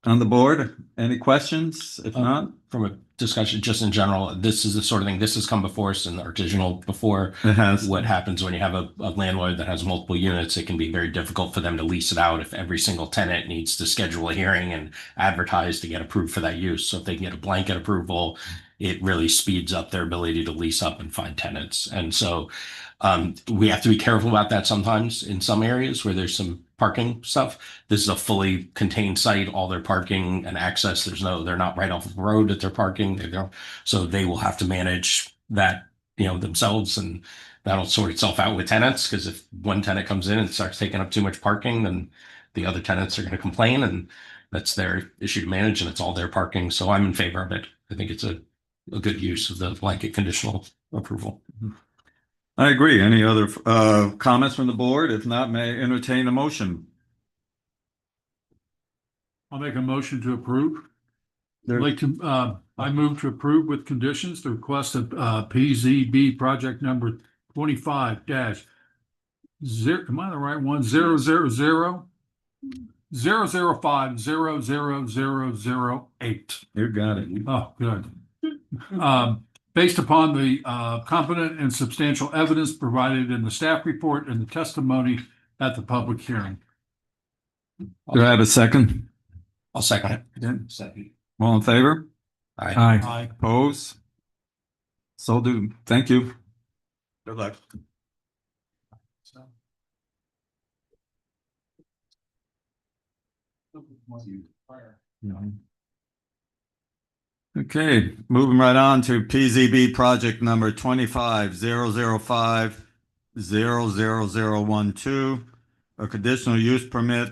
the board? Any questions? If not, From a discussion, just in general, this is the sort of thing, this has come before us in the artisanal before. it has. What happens when you have a landlord that has multiple units, it can be very difficult for them to lease it out if every single tenant needs to schedule a hearing and advertise to get approved for that use. So if they can get a blanket approval, it really speeds up their ability to lease up and find tenants. And so we have to be careful about that sometimes in some areas where there's some parking stuff. This is a fully contained site, all their parking and access. They're not right off the road that they're parking. So they will have to manage that, themselves, and that'll sort itself out with tenants. Because if one tenant comes in and starts taking up too much parking, then the other tenants are going to complain, and that's their issue to manage, and it's all their parking. So I'm in favor of it. I think it's a good use of the blanket conditional approval. I agree. Any other comments from the board? If not, may I entertain a motion? I'll make a motion to approve. There- I move to approve with conditions the request of PZB project number 25 dash zero, am I the right one? 00000500008. You got it. Oh, good. Based upon the competent and substantial evidence provided in the staff report and the testimony at the public hearing. Do I have a second? I'll second it. Second. All in favor? Aye. Aye. Oppose? So do. Thank you. Good luck. Okay, moving right on to PZB project number 25-005-00012, a conditional use permit,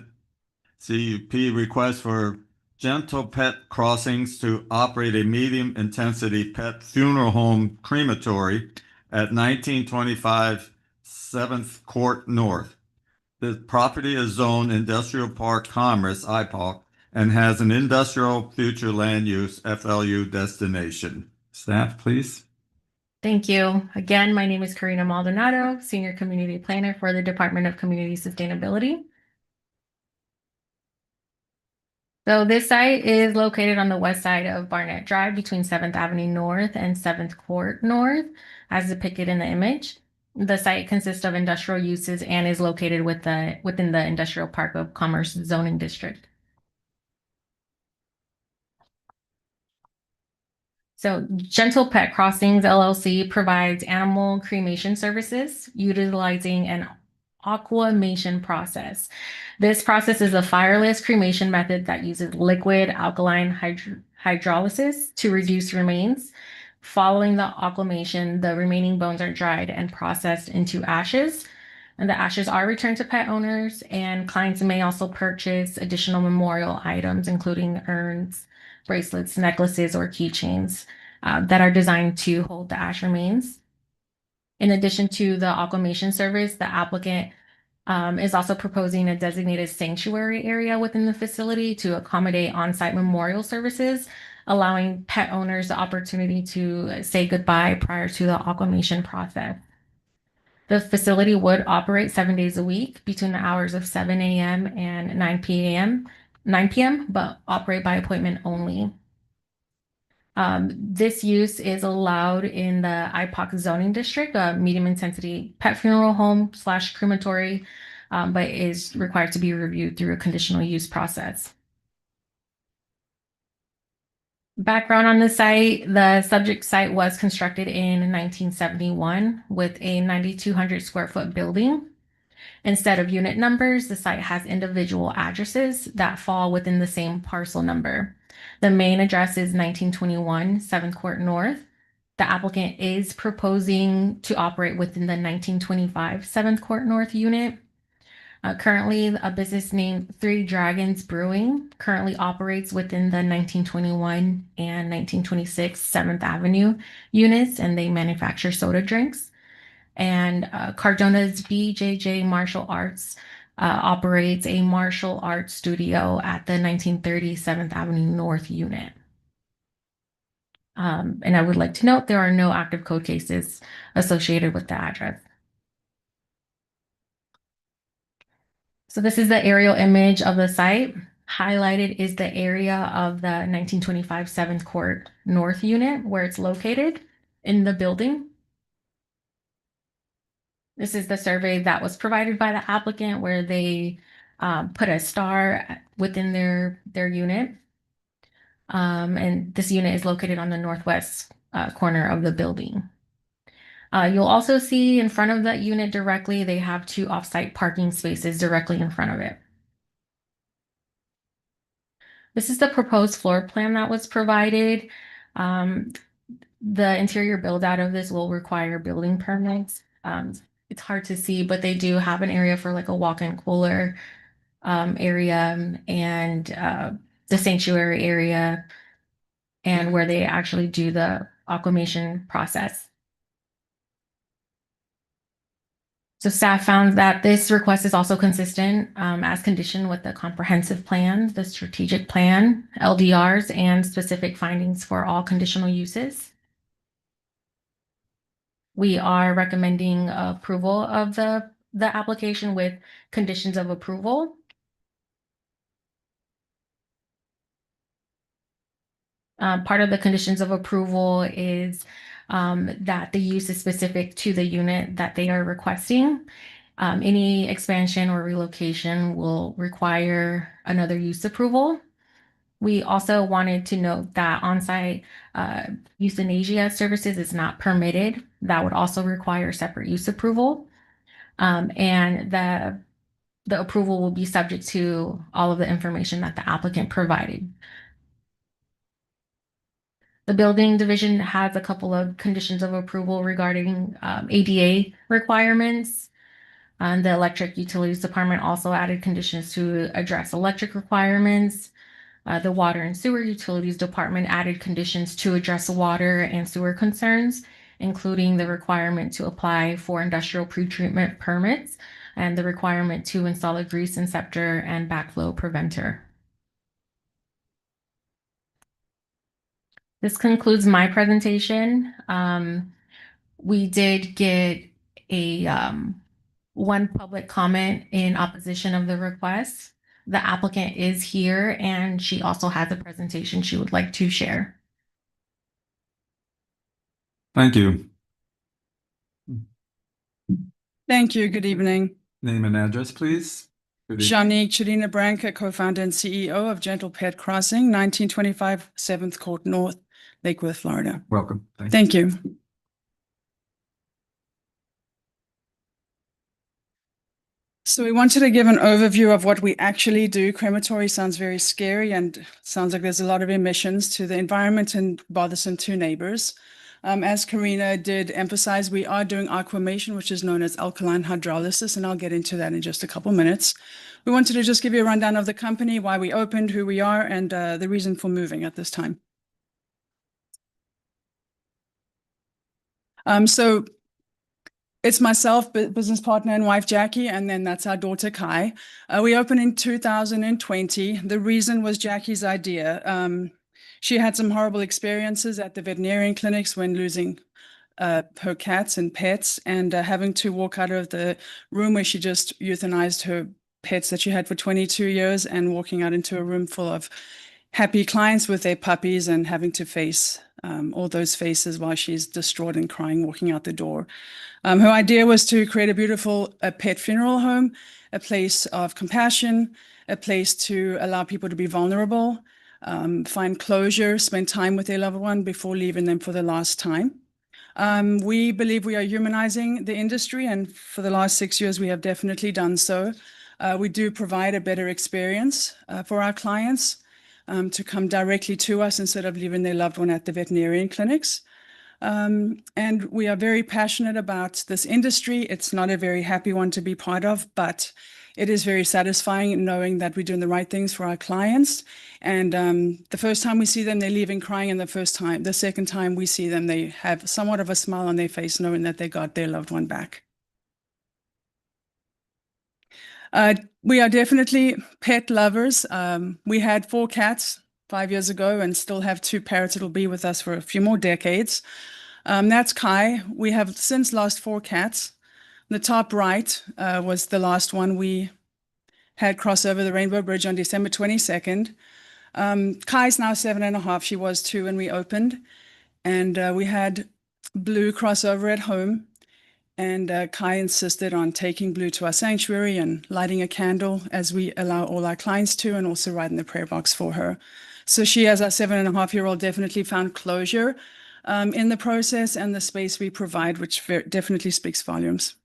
CUP request for Gentle Pet Crossings to operate a medium intensity pet funeral home crematory at 1925 7th Court North. The property is zoned Industrial Park Commerce, IPAC, and has an industrial future land use FLU destination. Staff, please. Thank you. Again, my name is Karina Maldonado, Senior Community Planner for the Department of Community Sustainability. So this site is located on the west side of Barnett Drive between 7th Avenue North and 7th Court North, as depicted in the image. The site consists of industrial uses and is located within the Industrial Park of Commerce zoning district. So Gentle Pet Crossings LLC provides animal cremation services utilizing an aquamation process. This process is a fireless cremation method that uses liquid alkaline hydrolysis to reduce remains. Following the aquamation, the remaining bones are dried and processed into ashes. And the ashes are returned to pet owners, and clients may also purchase additional memorial items, including urns, bracelets, necklaces, or keychains that are designed to hold the ash remains. In addition to the aquamation service, the applicant is also proposing a designated sanctuary area within the facility to accommodate on-site memorial services, allowing pet owners the opportunity to say goodbye prior to the aquamation process. The facility would operate 7 days a week between the hours of 7 a.m. and 9 p.m., but operate by appointment only. This use is allowed in the IPOC zoning district, a medium intensity pet funeral home / crematory, but is required to be reviewed through a conditional use process. Background on the site: the subject site was constructed in 1971 with a 9,200 square foot building. Instead of unit numbers, the site has individual addresses that fall within the same parcel number. The main address is 1921 7th Court North. The applicant is proposing to operate within the 1925 7th Court North unit. Currently, a business named Three Dragons Brewing currently operates within the 1921 and 1926 7th Avenue units, and they manufacture soda drinks. And Cardona's BJJ Martial Arts operates a martial arts studio at the 1930 7th Avenue North unit. And I would like to note there are no active code cases associated with the address. So this is the aerial image of the site. Highlighted is the area of the 1925 7th Court North unit where it's located in the building. This is the survey that was provided by the applicant where they put a star within their unit. And this unit is located on the northwest corner of the building. You'll also see in front of that unit directly, they have 2 off-site parking spaces directly in front of it. This is the proposed floor plan that was provided. The interior build out of this will require building permits. It's hard to see, but they do have an area for like a walk-in cooler area and the sanctuary area, and where they actually do the aquamation process. So staff found that this request is also consistent as conditioned with the comprehensive plan, the strategic plan, LDRs, and specific findings for all conditional uses. We are recommending approval of the application with conditions of approval. Part of the conditions of approval is that the use is specific to the unit that they are requesting. Any expansion or relocation will require another use approval. We also wanted to note that on-site euthanasia services is not permitted. That would also require separate use approval. And the approval will be subject to all of the information that the applicant provided. The building division has a couple of conditions of approval regarding ADA requirements. The electric utilities department also added conditions to address electric requirements. The water and sewer utilities department added conditions to address water and sewer concerns, including the requirement to apply for industrial pretreatment permits and the requirement to install a grease inceptor and backflow preventer. This concludes my presentation. We did get a one public comment in opposition of the request. The applicant is here and she also has a presentation she would like to share. Thank you. Thank you. Good evening. Name and address, please. Good evening. Janique Chirina Branca, co-founder and CEO of Gentle Pet Crossing, 1925 7th Court North, Lake Worth, Florida. Welcome. Thank you. So we wanted to give an overview of what we actually do. Crematory sounds very scary and sounds like there's a lot of emissions to the environment and bothersome to neighbors. As Karina did emphasize, we are doing aquamation, which is known as alkaline hydrolysis, and I'll get into that in just a couple minutes. We wanted to just give you a rundown of the company, why we opened, who we are, and the reason for moving at this time. So it's myself, business partner and wife, Jackie, and then that's our daughter, Kai. We opened in 2020. The reason was Jackie's idea. She had some horrible experiences at the veterinarian clinics when losing her cats and pets and having to walk out of the room where she just euthanized her pets that she had for 22 years and walking out into a room full of happy clients with their puppies and having to face all those faces while she's distraught and crying, walking out the door. Her idea was to create a beautiful pet funeral home, a place of compassion, a place to allow people to be vulnerable, find closure, spend time with their loved one before leaving them for the last time. We believe we are humanizing the industry, and for the last 6 years, we have definitely done so. We do provide a better experience for our clients to come directly to us instead of leaving their loved one at the veterinarian clinics. And we are very passionate about this industry. It's not a very happy one to be part of, but it is very satisfying knowing that we're doing the right things for our clients. And the first time we see them, they're leaving crying, and the second time we see them, they have somewhat of a smile on their face knowing that they got their loved one back. We are definitely pet lovers. We had 4 cats 5 years ago and still have 2 parrots that'll be with us for a few more decades. That's Kai. We have since lost 4 cats. The top right was the last one we had cross over the Rainbow Bridge on December 22nd. Kai's now 7.5. She was 2 when we opened. And we had Blue cross over at home. And Kai insisted on taking Blue to our sanctuary and lighting a candle as we allow all our clients to, and also writing the prayer box for her. So she, as our 7.5-year-old, definitely found closure in the process and the space we provide, which definitely speaks volumes.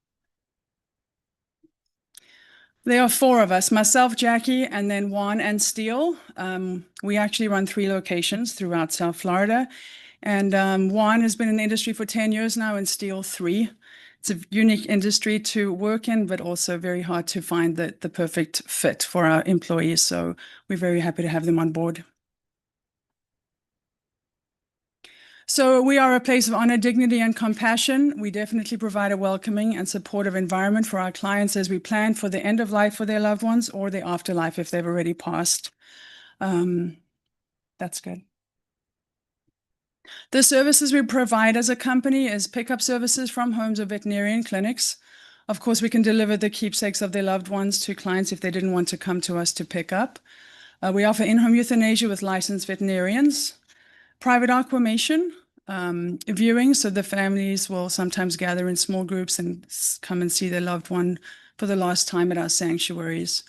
There are 4 of us, myself, Jackie, and then Juan and Steele. We actually run 3 locations throughout South Florida. And Juan has been in the industry for 10 years now, and Steele 3. It's a unique industry to work in, but also very hard to find the perfect fit for our employees. So we're very happy to have them on board. So we are a place of honor, dignity, and compassion. We definitely provide a welcoming and supportive environment for our clients as we plan for the end of life for their loved ones or the afterlife if they've already passed. That's good. The services we provide as a company is pickup services from homes or veterinarian clinics. Of course, we can deliver the keepsakes of their loved ones to clients if they didn't want to come to us to pick up. We offer in-home euthanasia with licensed veterinarians, private aquamation, viewing, so the families will sometimes gather in small groups and come and see their loved one for the last time at our sanctuaries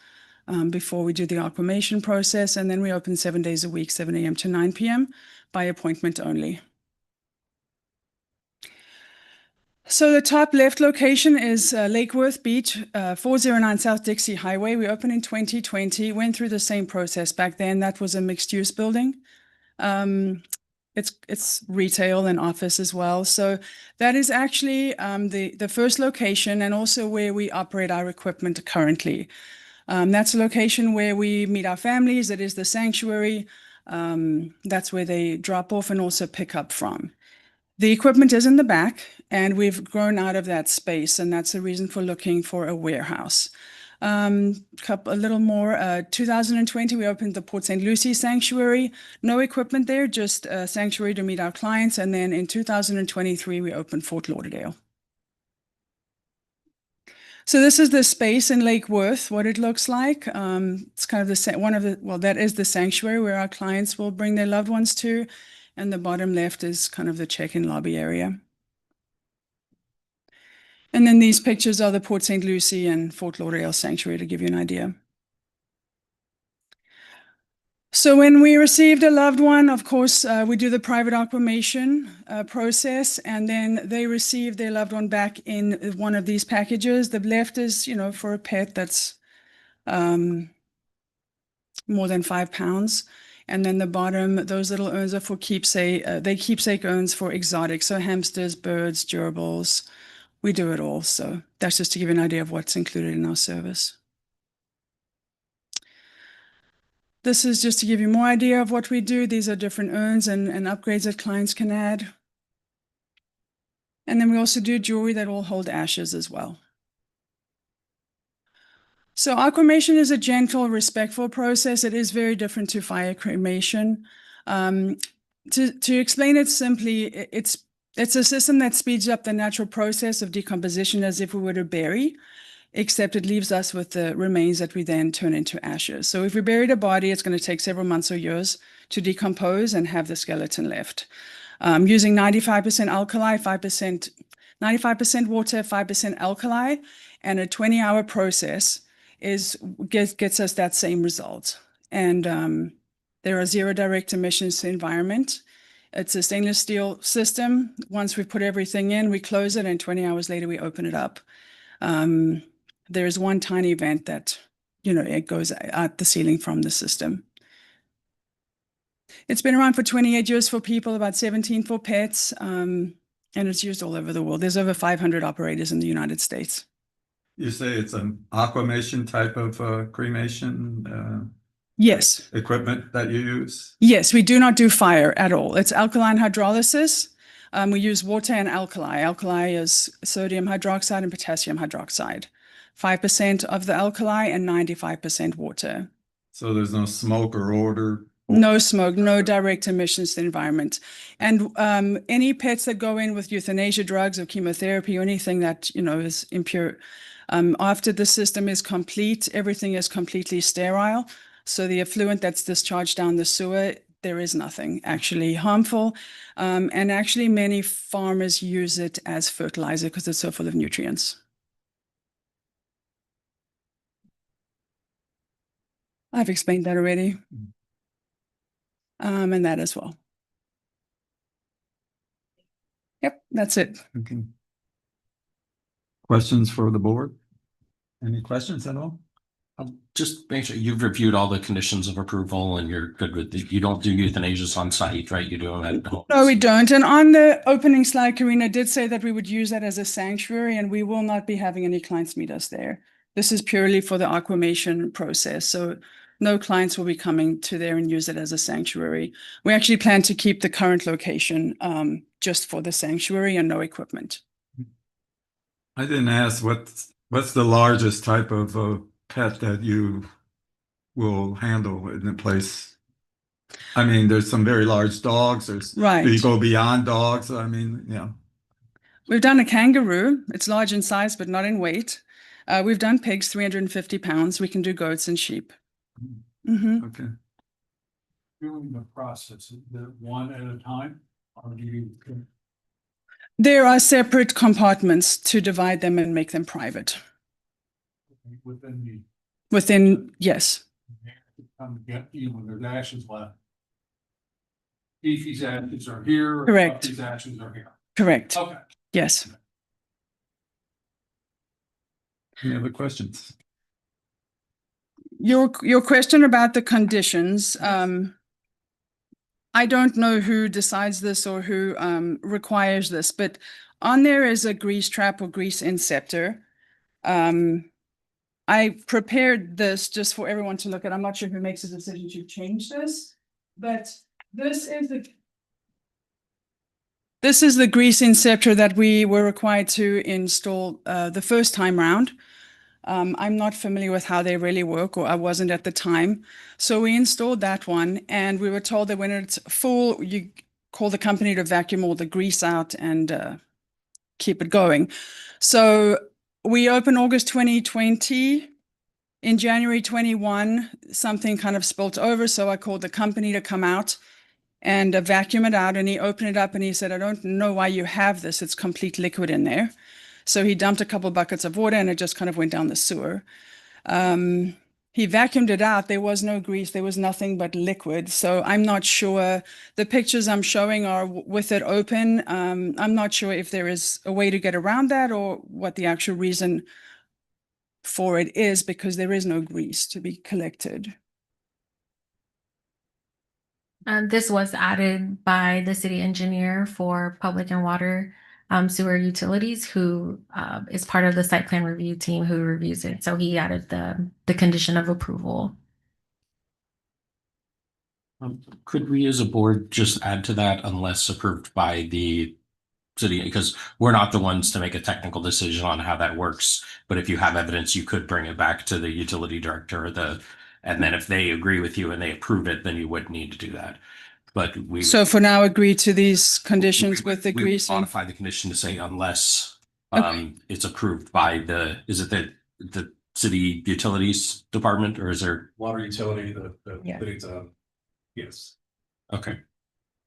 before we do the aquamation process. And then we open 7 days a week, 7 a.m. to 9 p.m. by appointment only. So the top left location is Lake Worth Beach, 409 South Dixie Highway. We opened in 2020, went through the same process back then. That was a mixed-use building. It's retail and office as well. So that is actually the first location and also where we operate our equipment currently. That's a location where we meet our families. It is the sanctuary. That's where they drop off and also pick up from. The equipment is in the back, and we've grown out of that space, and that's the reason for looking for a warehouse. A little more, 2020, we opened the Port St. Lucie Sanctuary. No equipment there, just a sanctuary to meet our clients. And then in 2023, we opened Fort Lauderdale. So this is the space in Lake Worth, what it looks like. It's kind of that is the sanctuary where our clients will bring their loved ones to. And the bottom left is kind of the check-in lobby area. And then these pictures are the Port St. Lucie and Fort Lauderdale Sanctuary to give you an idea. So when we received a loved one, of course, we do the private aquamation process, and then they receive their loved one back in one of these packages. The left is, for a pet that's more than 5 pounds. And then the bottom, those little urns are for keepsake. They keepsake urns for exotic, so hamsters, birds, gerbils. We do it all. So that's just to give you an idea of what's included in our service. This is just to give you more idea of what we do. These are different urns and upgrades that clients can add. And then we also do jewelry that will hold ashes as well. So aquamation is a gentle, respectful process. It is very different to fire cremation. To explain it simply, it's a system that speeds up the natural process of decomposition as if we were to bury, except it leaves us with the remains that we then turn into ashes. So if we buried a body, it's going to take several months or years to decompose and have the skeleton left. Using 95% alkali, 95% water, 5% alkali, and a 20-hour process gets us that same result. And there are 0 direct emissions to the environment. It's a stainless steel system. Once we put everything in, we close it, and 20 hours later, we open it up. There is one tiny vent that, it goes out the ceiling from the system. It's been around for 28 years for people, about 17 for pets, and it's used all over the world. There's over 500 operators in the United States. You say it's an aquamation type of cremation? Yes. Equipment that you use? Yes, we do not do fire at all. It's alkaline hydrolysis. We use water and alkali. Alkali is sodium hydroxide and potassium hydroxide. 5% of the alkali and 95% water. So there's no smoke or odor? No smoke, no direct emissions to the environment. And any pets that go in with euthanasia drugs or chemotherapy or anything that, is impure, after the system is complete, everything is completely sterile. So the effluent that's discharged down the sewer, there is nothing actually harmful. And actually many farmers use it as fertilizer because it's so full of nutrients. I've explained that already. And that as well. Yep, that's it. Okay. Questions for the board? Any questions at all? Just make sure you've reviewed all the conditions of approval and you're good with it. You don't do euthanasias on site, right? You do them at home. No, we don't. And on the opening slide, Karina did say that we would use that as a sanctuary, and we will not be having any clients meet us there. This is purely for the aquamation process. So no clients will be coming to there and use it as a sanctuary. We actually plan to keep the current location just for the sanctuary and no equipment. I didn't ask what's the largest type of pet that you will handle in the place? I mean, there's some very large dogs. Do you go beyond dogs? I mean, yeah. We've done a kangaroo. It's large in size, but not in weight. We've done pigs, 350 pounds. We can do goats and sheep. Mm-hmm. Okay. Doing the process, one at a time, or do you? There are separate compartments to divide them and make them private. Within, yes. Come get you when there's ashes left. Beefy's ashes are here. Correct. Puppy's ashes are here. Correct. Okay. Yes. Any other questions? Your question about the conditions, I don't know who decides this or who requires this, but on there is a grease trap or grease inceptor. I prepared this just for everyone to look at. I'm not sure who makes a decision to change this, but this is the grease inceptor that we were required to install the first time round. I'm not familiar with how they really work, or I wasn't at the time. So we installed that one, and we were told that when it's full, you call the company to vacuum all the grease out and keep it going. So we opened August 2020. In January 21, something kind of spilt over, so I called the company to come out and vacuum it out, and he opened it up and he said, I don't know why you have this. It's complete liquid in there. So he dumped a couple buckets of water and it just kind of went down the sewer. He vacuumed it out. There was no grease. There was nothing but liquid. So I'm not sure. The pictures I'm showing are with it open. I'm not sure if there is a way to get around that or what the actual reason for it is, because there is no grease to be collected. This was added by the city engineer for public and water sewer utilities, who is part of the site plan review team who reviews it. So he added the condition of approval. Could we as a board just add to that unless approved by the city? Because we're not the ones to make a technical decision on how that works. But if you have evidence, you could bring it back to the utility director or and then if they agree with you and they approve it, then you would need to do that. But So for now, agree to these conditions with the we grease. modify the condition to say unless Okay. it's approved by is it the city utilities department, or is there? Water utility, Yeah. yes. Okay.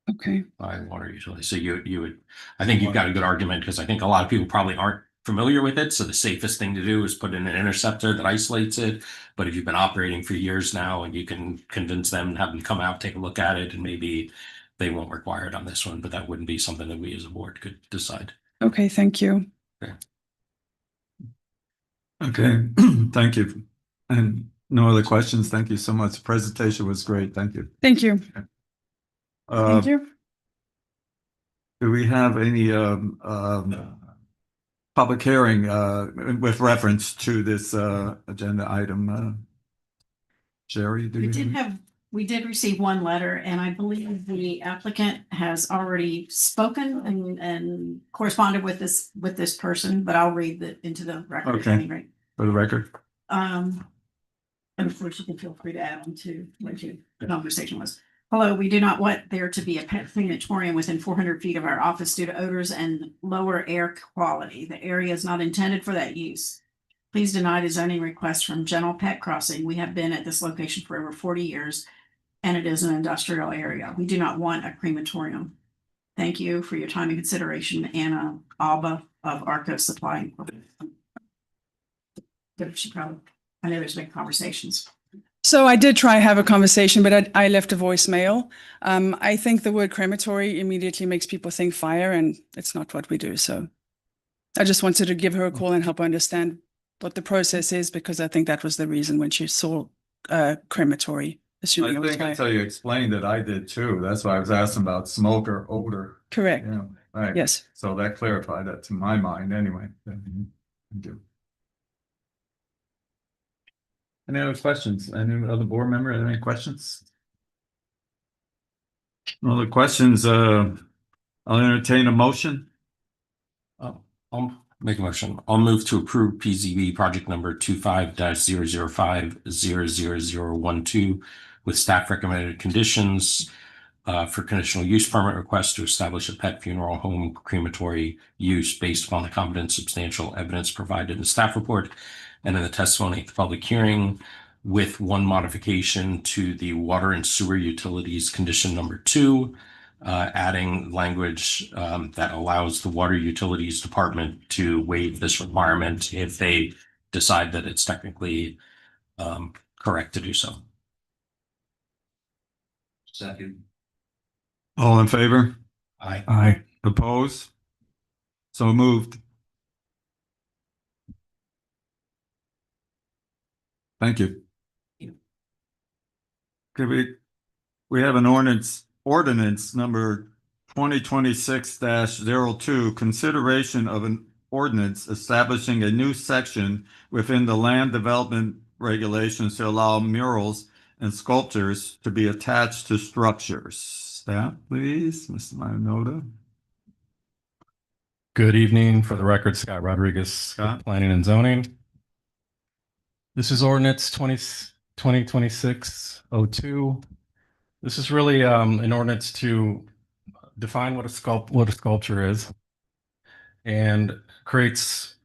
Okay. By water utility. So you would, I think you've got a good argument, because I think a lot of people probably aren't familiar with it. So the safest thing to do is put in an interceptor that isolates it. But if you've been operating for years now and you can convince them, have them come out, take a look at it, and maybe they won't require it on this one, but that wouldn't be something that we as a board could decide. Okay, thank you. Okay, thank you. And no other questions. Thank you so much. The presentation was great. Thank you. Thank you. Thank you. Do we have any public hearing with reference to this agenda item? Sherry, do you? We did receive one letter, and I believe the applicant has already spoken and corresponded with this person, but I'll read into the record at Okay. any rate. For the record? And of course, you can feel free to add on to what your conversation was. Hello, we do not want there to be a pet crematorium within 400 feet of our office due to odors and lower air quality. The area is not intended for that use. Please deny the zoning request from General Pet Crossing. We have been at this location for over 40 years, and it is an industrial area. We do not want a crematorium. Thank you for your time and consideration, Anna Alba of Arco Supply Incorporated. I know there's been conversations. So I did try have a conversation, but I left a voicemail. I think the word crematory immediately makes people think fire, and it's not what we do. So I just wanted to give her a call and help her understand what the process is, because I think that was the reason when she saw crematory, assuming it I was think fire. until you explained it, I did too. That's why I was asking about smoke or odor. Correct. Yeah, right. Yes. So that clarified that to my mind anyway. Thank you. Any other questions? Any other board member, any questions? No other questions, I'll entertain a motion. I'll make a motion. I'll move to approve PZB project number 25-005-00012 with staff recommended conditions for conditional use permit request to establish a pet funeral home crematory use based upon the competent substantial evidence provided in the staff report and in the testimony at the public hearing, with one modification to the water and sewer utilities condition number 2, adding language that allows the water utilities department to waive this requirement if they decide that it's technically correct to do so. Second. All in favor? Aye. Aye. Oppose? So moved. Thank you. Okay, we have an ordinance number 2026-02, consideration of an ordinance establishing a new section within the land development regulations to allow murals and sculptures to be attached to structures. Staff, please, Mr. Minota. Good evening. For the record, Scott Rodriguez, Scott. Planning and Zoning. This is ordinance 2026-02. This is really an ordinance to define what a sculpture is, and creates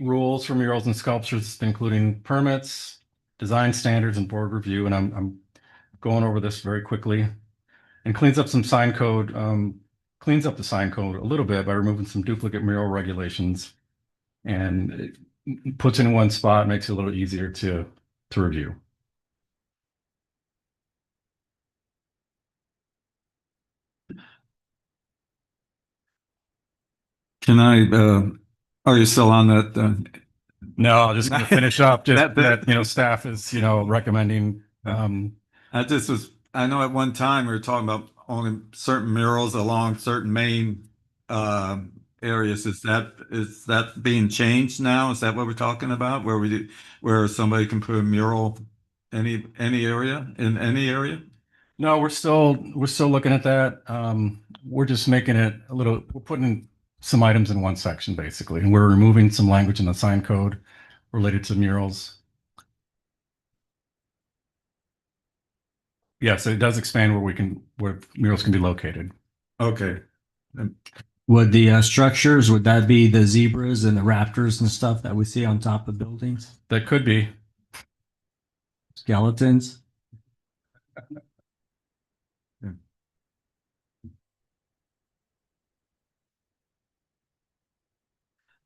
rules for murals and sculptures, including permits, design standards, and board review. And I'm going over this very quickly. And cleans up some sign code, cleans up the sign code a little bit by removing some duplicate mural regulations. And it puts it in one spot, makes it a little easier to review. Can I, are you still on that? No, I'll just gonna finish up, just that, you know, staff is, you know, recommending, I just was, I know at one time we were talking about only certain murals along certain main areas. Is that being changed now? Is that what we're talking about? Where somebody can put a mural any area in any area? no, we're still looking at that. We're just making it a little, we're putting some items in one section basically, and we're removing some language in the sign code related to murals. Yes, it does expand where murals can be located. Okay. Would the structures, would that be the zebras and the raptors and stuff that we see on top of buildings? That could be. Skeletons?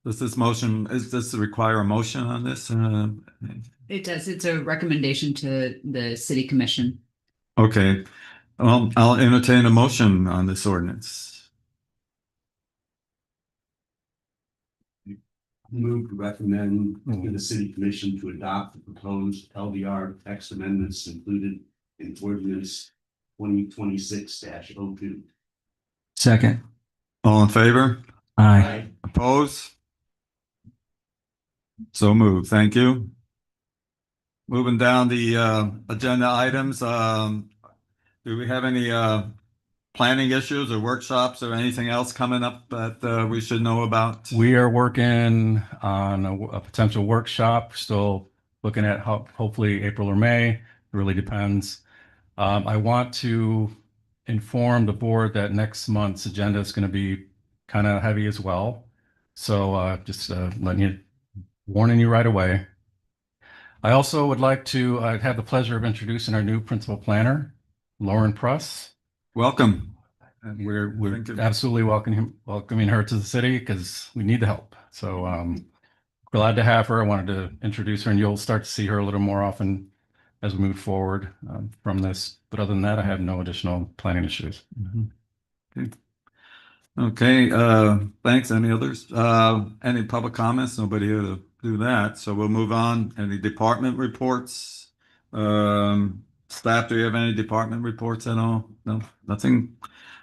Does this require a motion on this? It does. It's a recommendation to the city commission. Okay, I'll entertain a motion on this ordinance. Move to recommend to the city commission to adopt the proposed LDR text amendments included in ordinance 2026-02. Second. All in favor? Aye. Oppose? So moved. Thank you. Moving down the agenda items, do we have any planning issues or workshops or anything else coming up that we should know about? We are working on a potential workshop, still looking at hopefully April or May. It really depends. I want to inform the board that next month's agenda is going to be kind of heavy as well. So just warning you right away. I also would like to have the pleasure of introducing our new principal planner, Lauren Pruss. Welcome. And we're absolutely welcoming her to the city because we need the help. So glad to have her. I wanted to introduce her, and you'll start to see her a little more often as we move forward from this. But other than that, I have no additional planning issues. Okay, thanks. Any others? Any public comments? Nobody here to do that. So we'll move on. Any department reports? Staff, do you have any department reports at all? No, nothing.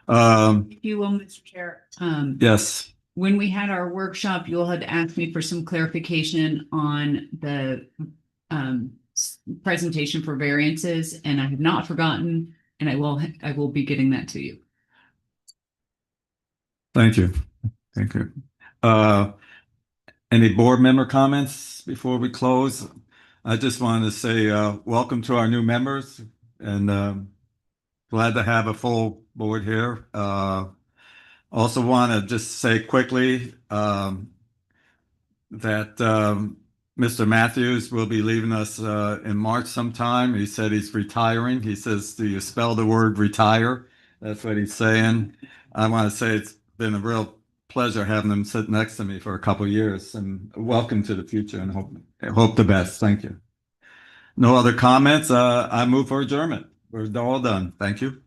If you will, Mr. Chair. Yes. When we had our workshop, you all had asked me for some clarification on the presentation for variances, and I have not forgotten, and I will be getting that to you. Thank you. Thank you. Any board member comments before we close? I just wanted to say welcome to our new members, and glad to have a full board here. Also want to just say quickly that Mr. Matthews will be leaving us in March sometime. He said he's retiring. He says, do you spell the word retire? That's what he's saying. I want to say it's been a real pleasure having him sit next to me for a couple of years, and welcome to the future, and hope the best. Thank you. No other comments. I move for adjournment. We're all done. Thank you.